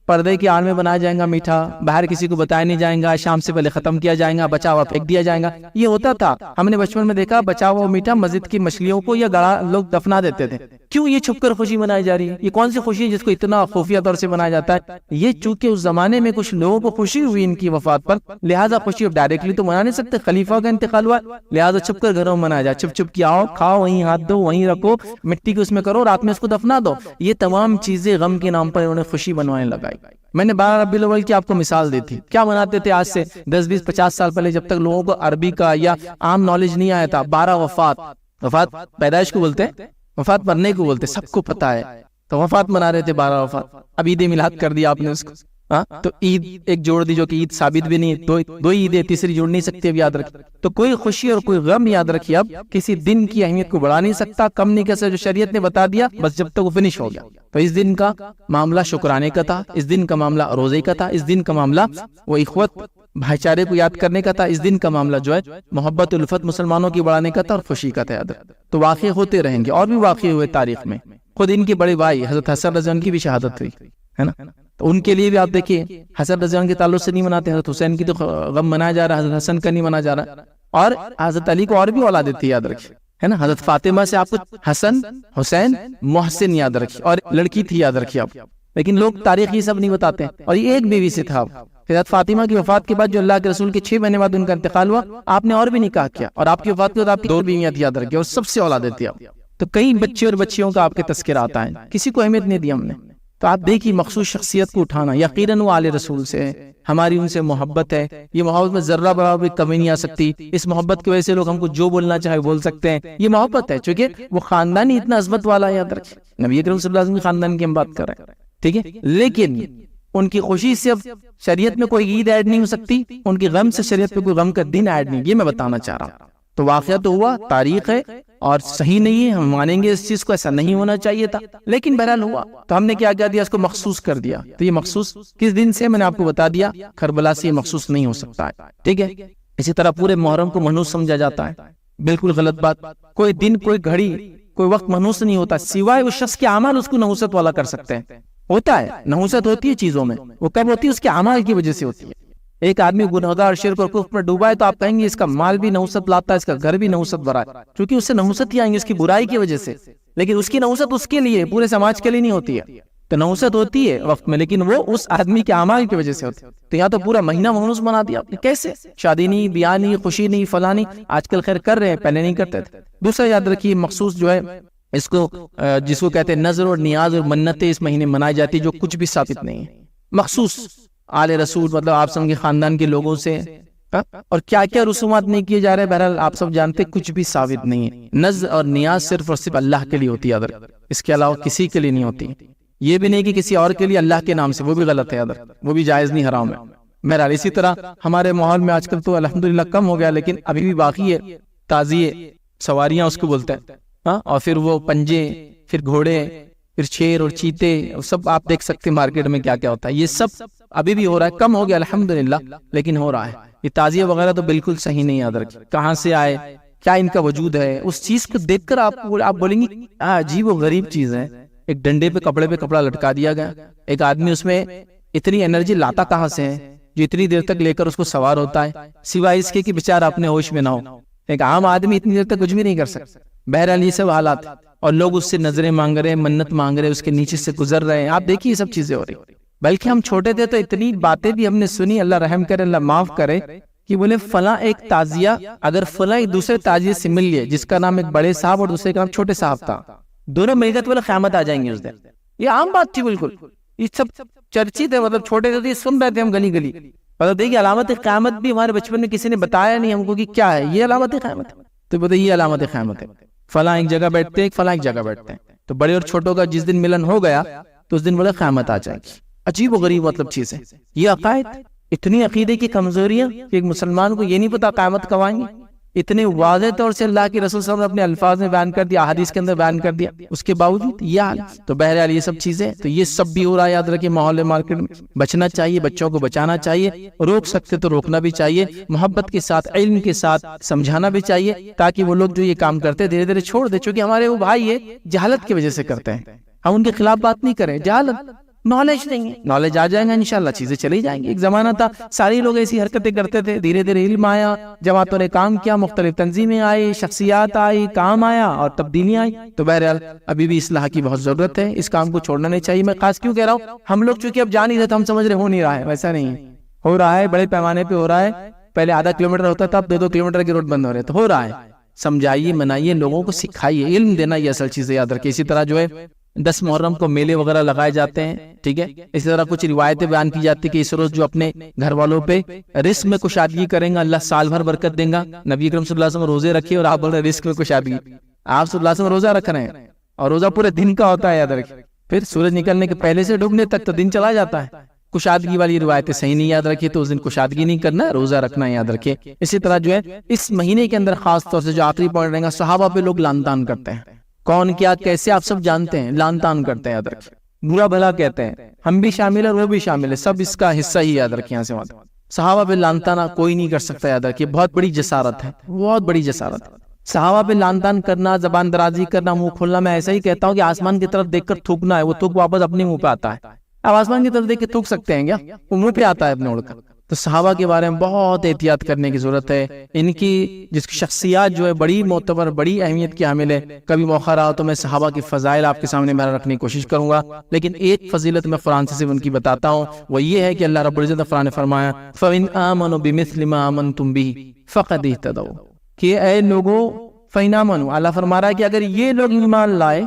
پردے کی آڑ میں بنایا جائے گا میٹھا، باہر کسی کو بتایا نہیں جائے گا، شام سے پہلے ختم کیا جائے گا، بچا ہوا پھینک دیا جائے گا. یہ ہوتا تھا، ہم نے بچپن میں دیکھا بچا ہوا میٹھا مسجد کی مچھلیوں کو یا گڑا لوگ دفنا دیتے تھے. کیوں یہ چھپ کر خوشی منائی جا رہی ہے؟ یہ کون سی خوشی ہے جس کو اتنا خفیہ طور سے منایا جاتا ہے؟ یہ چونکہ اس زمانے میں کچھ لوگوں کو خوشی ہوئی ان کی وفات پر، لہٰذا خوشی ڈائریکٹلی تو منا نہیں سکتے، خلیفہ کا انتقال ہوا، لہٰذا چھپ کر گھروں میں منایا جائے. چھپ چھپ کے آؤ، کھاؤ، وہیں ہاتھ دو، وہیں رکھو، مٹی کو اس میں کرو، رات میں اس کو دفنا دو. یہ تمام چیزیں غم کے نام پر انہوں نے خوشی بنوانے لگائی. لگائی. میں نے 12 ربیع الاول کی آپ کو مثال دی تھی. کیا مناتے تھے آج سے 10 20 50 سال پہلے، جب تک لوگوں کو عربی کا یا عام نالج نہیں آیا تھا؟ 12 وفات پیدائش کو بولتے ہیں، وفات مرنے کو بولتے، سب کو پتا ہے. تو وفات منا رہے تھے 12 وفات. اب عید میلاد کر دیا آپ نے اس کو. تو عید ایک جوڑ دی جو کہ عید ثابت بھی نہیں ہے. دو عیدیں، تیسری جوڑ نہیں سکتی. اب یاد رکھیں، تو کوئی خوشی اور کوئی غم یاد رکھیے اب کسی دن کی اہمیت کو بڑھا نہیں سکتا، کم نہیں کر سکتا. جو شریعت نے بتا دیا بس جب تک وہ فنش ہو گیا. تو اس دن کا معاملہ شکرانے کا تھا، اس دن کا معاملہ روزے کا تھا، اس دن کا معاملہ وہ اخوت بھائی چارے کو یاد کرنے کا تھا، اس دن کا معاملہ جو ہے محبت الفت مسلمانوں کی بڑھانے کا تھا اور خوشی کا تھا. تو واقع ہوتے رہیں گے، اور بھی واقع ہوئے تاریخ میں. خود ان کے بڑے بھائی حضرت حسن رضی اللہ عنہ کی بھی شہادت ہوئی ہے نا. تو ان کے لیے بھی آپ دیکھیے حسن رضی اللہ عنہ کے تعلق سے نہیں مناتے، حضرت حسین کی تو غم منایا جا رہا ہے، حضرت حسن کا نہیں منایا جا رہا. اور حضرت علی کو اور بھی اولادیں تھی، یاد رکھیے ہے نا. حضرت فاطمہ سے آپ کو حسن، حسین، محسن یاد رکھیے، اور لڑکی تھی یاد رکھیے آپ. لیکن لوگ تاریخ یہ سب نہیں بتاتے. اور یہ ایک بیوی سے تھا. حضرت فاطمہ کی وفات کے بعد جو اللہ کے رسول کے 6 مہینے بعد ان کا انتقال ہوا، آپ نے اور بھی نکاح کیا، اور آپ کی وفات کے بعد آپ کی 2 بیویاں تھی یاد رکھیے، اور سب سے اولادیں تھی آپ. تو کئی بچے اور بچیوں کا آپ کے تذکرہ آتا ہے، کسی کو اہمیت نہیں دی ہم نے. تو آپ دیکھیے مخصوص شخصیت کو اٹھانا، یقیناً وہ آل رسول سے ہماری ان سے محبت ہے. یہ محبت میں ذرہ برابر بھی کمی نہیں آ سکتی. اس محبت کی وجہ سے لوگ ہم کو جو بولنا چاہے بول سکتے ہیں. یہ محبت ہے، چونکہ وہ خاندان ہی اتنا عظمت والا ہے. یاد رکھیں نبی کریم صلی اللہ علیہ وسلم کے خاندان کی ہم بات کر رہے ہیں، ٹھیک ہے. لیکن ان کی خوشی سے اب شریعت میں کوئی عید ایڈ نہیں ہو سکتی، ان کی غم سے شریعت پہ کوئی غم کا دن ایڈ نہیں. یہ میں بتانا چاہ رہا ہوں. تو واقعہ تو ہوا، تاریخ ہے اور صحیح نہیں ہے، ہم مانیں گے اس چیز کو، ایسا نہیں ہونا چاہیے تھا، لیکن بہرحال ہوا. تو ہم نے کیا دیا، اس کو مخصوص کر دیا. تو یہ مخصوص کس دن سے میں نے آپ کو بتا دیا، کربلا سے یہ مخصوص نہیں ہو سکتا ہے، ٹھیک ہے. اسی طرح پورے محرم کو منحوس سمجھا جاتا ہے، بالکل غلط بات. کوئی دن، کوئی گھڑی، کوئی وقت منحوس نہیں ہوتا، سوائے اس شخص کے اعمال اس کو نحوست والا کر سکتے ہیں. ہوتا ہے نحوست ہوتی ہے چیزوں میں، وہ کب ہوتی ہے؟ اس کے اعمال کی وجہ سے ہوتی ہے. ایک آدمی گنہگار، شرک اور کفر میں ڈوبا ہے تو آپ کہیں گے اس کا مال بھی نحوست لاتا ہے، اس کا گھر بھی نحوست بھرا ہے، کیونکہ اس سے نحوست ہی آئیں گے اس کی برائی کی وجہ سے. لیکن اس کی نحوست اس کے لیے، پورے سماج کے لیے نہیں ہوتی ہے. تو نحوست ہوتی ہے وقت میں، لیکن وہ اس آدمی کے اعمال کی وجہ سے ہوتی ہے. تو یہاں تو پورا مہینہ منحوس بنا دیا آپ نے. کیسے؟ شادی نہیں، بیاہ نہیں، خوشی نہیں، فلاں نہیں. آج کل خیر کر رہے ہیں، پہلے نہیں کرتے تھے. دوسرا یاد رکھیے، مخصوص جو ہے اس کو جس کو کہتے ہیں نظر اور نیاز اور منتیں اس مہینے منائی جاتی، جو کچھ بھی ثابت نہیں ہے. مخصوص آل رسول مطلب آپ سب کے خاندان کے لوگوں سے، اور کیا کیا رسومات نہیں کیے جا رہے، بہرحال آپ سب جانتے، کچھ بھی ثابت نہیں ہے. نظر اور نیاز صرف اور صرف اللہ کے لیے ہوتی ہے، اس کے علاوہ کسی کے لیے نہیں ہوتی. یہ بھی نہیں کہ کسی اور کے لیے اللہ کے نام سے، وہ بھی غلط ہے، وہ بھی جائز نہیں، حرام ہے. بہرحال اسی طرح ہمارے ماحول میں آج کل تو الحمدللہ کم ہو گیا، لیکن ابھی بھی باقی ہے تازیے، سواریاں اس کو بولتے ہیں، اور پھر وہ پنجے، پھر گھوڑے، پھر شیر اور چیتے، سب آپ دیکھ سکتے مارکیٹ میں کیا کیا ہوتا ہے. یہ سب ابھی بھی ہو رہا ہے، کم ہو گیا الحمدللہ، لیکن ہو رہا ہے. یہ تعزیہ وغیرہ تو بالکل صحیح نہیں. یاد رکھیں کہاں سے آئے، کیا ان کا وجود ہے. اس چیز کو دیکھ کر آپ بولیں گے عجیب و غریب چیز ہے. ایک ڈنڈے پہ کپڑے پہ کپڑا لٹکا دیا گیا، ایک آدمی اس میں اتنی انرجی لاتا کہاں سے ہے جو اتنی دیر تک لے کر اس کو سوار ہوتا ہے، سوائے اس کے کہ بیچارہ اپنے ہوش میں نہ ہو. ایک عام آدمی اتنی دیر تک کچھ بھی نہیں کر سکتا. بہرحال یہ سب حالات، اور لوگ اس سے نظریں مانگ رہے ہیں، منت مانگ رہے ہیں، اس کے نیچے سے گزر رہے ہیں. آپ دیکھیے یہ سب چیزیں ہو رہی. بلکہ ہم چھوٹے تھے تو اتنی باتیں بھی ہم نے سنی، اللہ رحم کرے، اللہ معاف کرے، کہ بولے فلاں ایک تعزیہ اگر فلاں ایک دوسرے تعزیے سے مل لیے، جس کا نام ایک بڑے صاحب اور دوسرے کا نام چھوٹے صاحب تھا، دونوں مل گئے تو قیامت آ جائیں گے اس دن. یہ عام بات تھی بالکل. یہ سب چرچی تھے، مطلب چھوٹے تھے تو یہ سن رہے تھے ہم گلی گلی. مطلب دیکھیے علامت قیامت بھی ہمارے بچپن میں کسی نے بتایا نہیں ہم کو کہ کیا ہے یہ علامت قیامت. تو بولے یہ علامت قیامت ہے، فلاں ایک جگہ بیٹھتے ہیں، فلاں ایک جگہ بیٹھتے ہیں. تو بڑے اور چھوٹوں کا جس دن ملن ہو گیا تو اس دن بولے قیامت آ جائے گی. عجیب و غریب مطلب چیز ہے یہ عقائد. اتنی عقیدے کی کمزوریاں کہ ایک مسلمان کو یہ نہیں پتا قیامت کب آئیں گی. اتنے واضح طور سے اللہ کے رسول صلی اللہ علیہ وسلم نے اپنے الفاظ میں بیان کر دیا، احادیث کے اندر بیان کر دیا، اس کے باوجود یہ حال. تو بہرحال یہ سب چیزیں، تو یہ سب بھی ہو رہا ہے. یاد رکھیں ماحول مارکیٹ میں بچنا چاہیے، بچوں کو بچانا چاہیے، روک سکتے تو روکنا بھی چاہیے، محبت کے ساتھ، علم کے ساتھ سمجھانا بھی چاہیے، تاکہ وہ لوگ جو یہ کام کرتے دھیرے دھیرے چھوڑ دے. چونکہ ہمارے وہ بھائی ہے جہالت کی وجہ سے کرتے ہیں، ہم ان کے خلاف بات نہیں کریں. جہالت، نالج نہیں ہے، نالج آ جائے گا انشاءاللہ چیزیں چلی جائیں گی. ایک زمانہ تھا سارے لوگ ایسی حرکتیں کرتے تھے، دھیرے دھیرے علم آیا، جماعتوں نے کام کیا، مختلف تنظیمیں آئی، شخصیات آئی، کام آیا اور تبدیلیاں آئی. تو بہرحال ابھی بھی اصلاح کی بہت ضرورت ہے، اس کام کو چھوڑنا نہیں چاہیے. میں خاص کیوں کہہ رہا ہوں، ہم لوگ چونکہ اب جان ہی رہے تو ہم سمجھ رہے ہو نہیں رہا ہے، ویسا نہیں ہے، ہو رہا ہے، بڑے پیمانے پہ ہو رہا ہے. پہلے آدھا کلومیٹر ہوتا تھا، اب 2 کلومیٹر کے روڈ بند ہو رہے، تو ہو رہا ہے. سمجھائیے، منائیے، لوگوں کو سکھائیے، علم دینا یہ اصل چیز ہے. یاد رکھیے. اسی طرح جو ہے 10 محرم کو میلے وغیرہ لگائے جاتے ہیں، ٹھیک ہے. اسی طرح کچھ روایتیں بیان کی جاتی کہ اس روز جو اپنے گھر والوں پہ رزق میں کشادگی کریں گا اللہ سال بھر برکت دیں گا. نبی اکرم صلی اللہ علیہ وسلم روزے رکھے اور آپ بول رہے ہیں رزق میں کشادگی. آپ صلی اللہ علیہ وسلم روزہ رکھ رہے ہیں اور روزہ پورے دن کا ہوتا ہے، یاد رکھیں. پھر سورج نکلنے کے پہلے سے ڈوبنے تک تو دن چلا جاتا ہے. کشادگی والی روایتیں صحیح نہیں، یاد رکھیے. تو اس دن کشادگی نہیں کرنا، روزہ رکھنا ہے، یاد رکھیے. اسی طرح جو ہے اس مہینے کے اندر خاص طور سے جو آخری پوائنٹ رہے گا، صحابہ پہ لوگ لعن طعن کرتے ہیں. کون کیا کیسے آپ سب جانتے ہیں، لعن طعن کرتے ہیں، یاد رکھیے. برا بھلا کہتے ہیں، ہم بھی شامل ہیں اور وہ بھی شامل ہے، سب اس کا حصہ ہی، یاد رکھیں. یہاں سے بات صحابہ پہ لعن طعن کوئی نہیں کر سکتا، یاد رکھیے. بہت بڑی جسارت ہے، بہت بڑی جسارت ہے. صحابہ پہ لعن طعن کرنا، زبان درازی کرنا، منہ کھولنا. میں ایسا ہی کہتا ہوں کہ آسمان کی طرف دیکھ کر تھوکنا ہے، وہ تھوک واپس اپنے منہ پہ آتا ہے. اب آسمان کی طرف دیکھ کے تھوک سکتے ہیں کیا؟ وہ منہ پہ آتا ہے اپنے اڑ کر. تو صحابہ کے بارے میں بہت احتیاط کرنے کی ضرورت ہے. ان کی جس کی شخصیات جو ہے بڑی معتبر، بڑی اہمیت کی حامل ہے. کبھی موقع رہا تو میں صحابہ کی فضائل آپ کے سامنے بیان رکھنے کی کوشش کروں گا، لیکن ایک فضیلت میں قرآن سے صرف ان کی بتاتا ہوں. وہ یہ ہے کہ اللہ رب العزت نے قرآن فرمایا فَإِنْ آمَنُوا بِمِثْلِ مَا آمَنْتُمْ بِهِ فَقَدِ اهْتَدَوْا، کہ اے لوگوں فَإِنْ آمَنُوا، اللہ فرما رہا ہے کہ اگر یہ لوگ ایمان لائے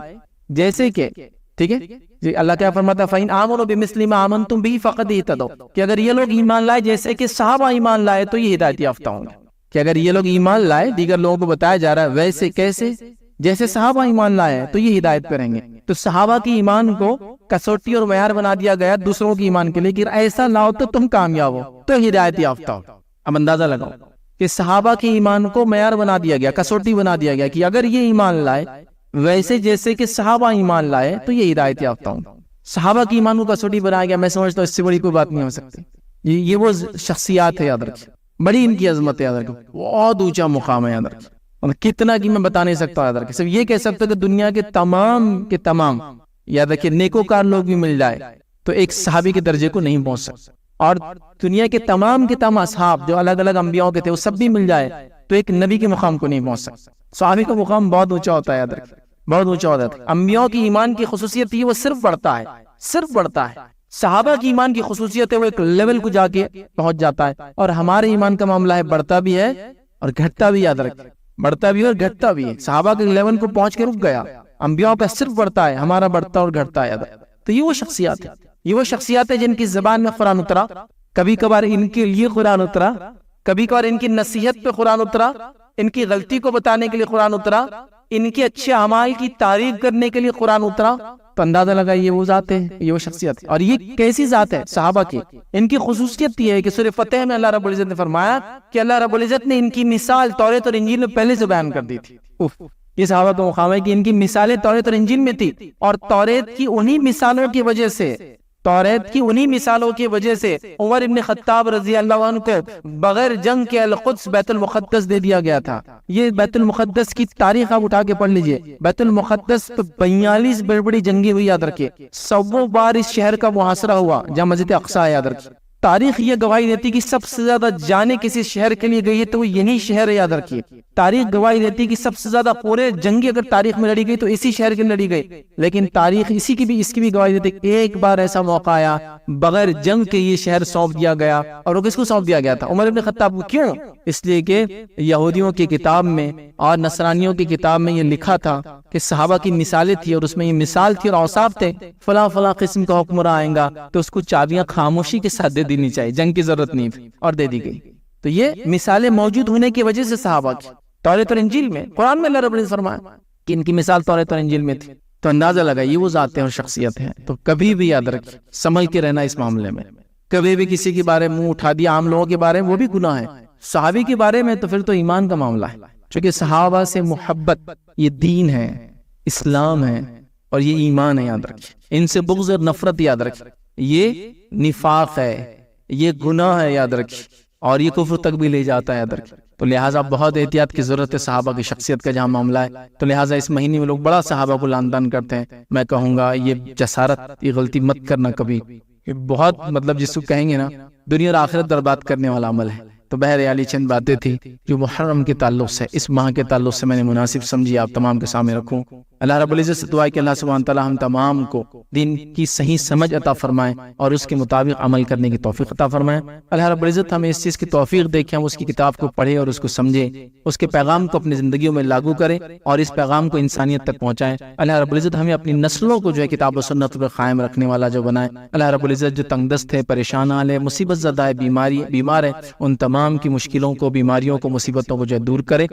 جیسے کہ، ٹھیک ہے جی، اللہ کیا فرماتا ہے فَإِنْ آمَنُوا بِمِثْلِ مَا آمَنْتُمْ بِهِ فَقَدِ اهْتَدَوْا، کہ اگر یہ لوگ ایمان لائے جیسے کہ صحابہ ایمان لائے تو یہ ہدایت یافتہ ہوں گے. کہ اگر یہ لوگ ایمان لائے، دیگر لوگوں کو بتایا جا رہا ہے ویسے کیسے، جیسے صحابہ ایمان لائے تو یہ ہدایت پہ رہیں گے. تو صحابہ کی ایمان کو کسوٹی اور معیار بنا دیا گیا دوسروں کی ایمان کے لیے کہ ایسا لاؤ تو تم کامیاب ہو، تو ہدایت یافتہ ہو. اب اندازہ لگاؤ کہ صحابہ کے ایمان کو معیار بنا دیا گیا، کسوٹی بنا دیا گیا کہ اگر یہ ایمان لائے ویسے جیسے کہ صحابہ ایمان لائے تو یہ ہدایت یافتہ ہوں. صحابہ کی ایمان کو کسوٹی بنایا گیا. میں سمجھتا ہوں اس سے بڑی کوئی بات نہیں ہو سکتی. یہ وہ شخصیات ہے، یاد رکھیں. بڑی ان کی عظمت ہے، یاد رکھیں. بہت اونچا مقام ہے، یاد رکھیں. اور کتنا کہ میں بتا نہیں سکتا، یاد رکھیں. صرف یہ کہہ سکتا کہ دنیا کے تمام یاد رکھیں نیکوکار لوگ بھی مل جائے تو ایک صحابی کے درجے کو نہیں پہنچ سکتے. اور دنیا کے تمام اصحاب جو الگ الگ انبیاء کے تھے وہ سب بھی مل جائے تو ایک نبی کے مقام کو نہیں پہنچ سکتے. صحابی کا مقام بہت اونچا ہوتا ہے، یاد رکھیں، بہت اونچا ہوتا ہے. انبیاء کی ایمان کی خصوصیت یہ وہ صرف بڑھتا ہے. صحابہ کی ایمان کی خصوصیت ہے وہ ایک لیول کو جا کے پہنچ جاتا ہے. اور ہمارے ایمان کا معاملہ ہے بڑھتا بھی ہے اور گھٹتا بھی، یاد رکھیں. بڑھتا بھی اور گھٹتا بھی ہے. صحابہ کے لیول کو پہنچ کے رک گیا، انبیاء کا صرف بڑھتا ہے، ہمارا بڑھتا اور گھٹتا ہے. تو یہ وہ شخصیات ہیں جن کی زبان میں قرآن اترا. کبھی کبھار ان کے لیے قرآن اترا، کبھی کبھار ان کی نصیحت پہ قرآن اترا، ان کی غلطی کو بتانے کے لیے قرآن اترا، ان کے اچھے اعمال کی تعریف کرنے کے لیے قرآن اترا. تو اندازہ لگائیے یہ وہ ذات ہے، یہ وہ شخصیت ہے. اور یہ کیسی ذات ہے صحابہ کی؟ ان کی خصوصیت یہ ہے کہ سورہ فتح میں اللہ رب العزت نے فرمایا کہ اللہ رب العزت نے ان کی مثال توریت اور انجیل میں پہلے سے بیان کر دی تھی. یہ صحابہ کا مقام ہے کہ ان کی مثالیں توریت اور انجیل میں تھی. اور توریت کی انہی مثالوں کی وجہ سے عمر ابن خطاب رضی اللہ عنہ کو بغیر جنگ کے القدس بیت المقدس دے دیا گیا تھا. یہ بیت المقدس کی تاریخ آپ اٹھا کے پڑھ لیجئے. بیت المقدس پہ 42 بڑی بڑی جنگیں ہوئی، یاد رکھیے. 100 بار اس شہر کا محاصرہ ہوا جہاں مسجد اقصی ہے، یاد رکھیے. تاریخ یہ گواہی دیتی کہ سب سے زیادہ جانیں کسی شہر کے لیے گئی ہے تو وہ یہی شہر ہے، یاد رکھیے. تاریخ گواہی دیتی کہ سب سے زیادہ پورے جنگیں اگر تاریخ میں لڑی گئی تو اسی شہر کے لڑی گئی. لیکن تاریخ اس کی بھی گواہی دیتی کہ ایک بار ایسا موقع آیا بغیر جنگ کے یہ شہر سونپ دیا گیا. اور وہ کس کو سونپ دیا گیا تھا؟ عمر ابن خطاب کو. کیوں؟ اس لیے کہ یہودیوں کی کتاب میں اور نصرانیوں کی کتاب میں یہ لکھا تھا کہ صحابہ کی مثالیں تھی اور اس میں یہ مثال تھی اور اوصاف تھے فلاں قسم کا حکمراں آئے گا تو اس کو چابیاں خاموشی کے ساتھ دے دینی چاہیے، جنگ کی ضرورت نہیں تھی، اور دے دی گئی. تو یہ مثالیں موجود ہونے کی وجہ سے صحابہ کی توریت اور انجیل میں، قرآن میں اللہ رب العزت فرمایا کہ ان کی مثال توریت اور انجیل میں تھی. تو اندازہ لگائیے یہ وہ ذاتیں اور شخصیت ہیں. تو کبھی بھی یاد رکھیں، سمجھ کے رہنا اس معاملے میں. کبھی بھی کسی کے بارے میں منہ اٹھا دیا عام لوگوں کے بارے میں، وہ بھی گناہ ہے. صحابی کے بارے میں تو پھر تو ایمان کا معاملہ ہے. چونکہ صحابہ سے محبت یہ دین ہے، اسلام ہے اور یہ ایمان ہے، یاد رکھیں. ان سے بغض اور نفرت یاد رکھیں یہ نفاق ہے، یہ گناہ ہے، یاد رکھیں. اور یہ کفر تک بھی لے جاتا ہے، یاد رکھیں. تو لہٰذا بہت احتیاط کی ضرورت ہے صحابہ کی شخصیت کا جہاں معاملہ ہے. تو لہٰذا اس مہینے میں لوگ بڑا صحابہ کو لعن طعن کرتے ہیں. میں کہوں گا یہ جسارت، یہ غلطی مت کرنا کبھی. بہت جس کو کہیں گے نا دنیا اور آخرت برباد کرنے والا عمل ہے. تو بہرحال چند باتیں تھی جو محرم کے تعلق سے، اس ماہ کے تعلق سے میں نے مناسب سمجھی آپ تمام کے سامنے رکھوں. اللہ رب العزت سے دعا ہے کہ اللہ سبحانہ تعالی ہم تمام کو دین کی صحیح سمجھ عطا فرمائے اور اس کے مطابق عمل کرنے کی توفیق عطا فرمائے۔ اللہ رب العزت ہمیں اس چیز کی توفیق دے کہ ہم اس کی کتاب کو پڑھیں اور اس کو سمجھیں، اس کے پیغام کو اپنی زندگیوں میں لاگو کریں اور اس پیغام کو انسانیت تک پہنچائیں۔ اللہ رب العزت ہمیں اپنی نسلوں کو جو ہے کتاب و سنت پر قائم رکھنے والا جو بنائے۔ اللہ رب العزت جو تنگ دست ہے، پریشان حال ہے، مصیبت زدہ ہے، بیمار ہے، ان تمام کی مشکلوں کو، بیماریوں کو، مصیبتوں کو جو ہے دور کرے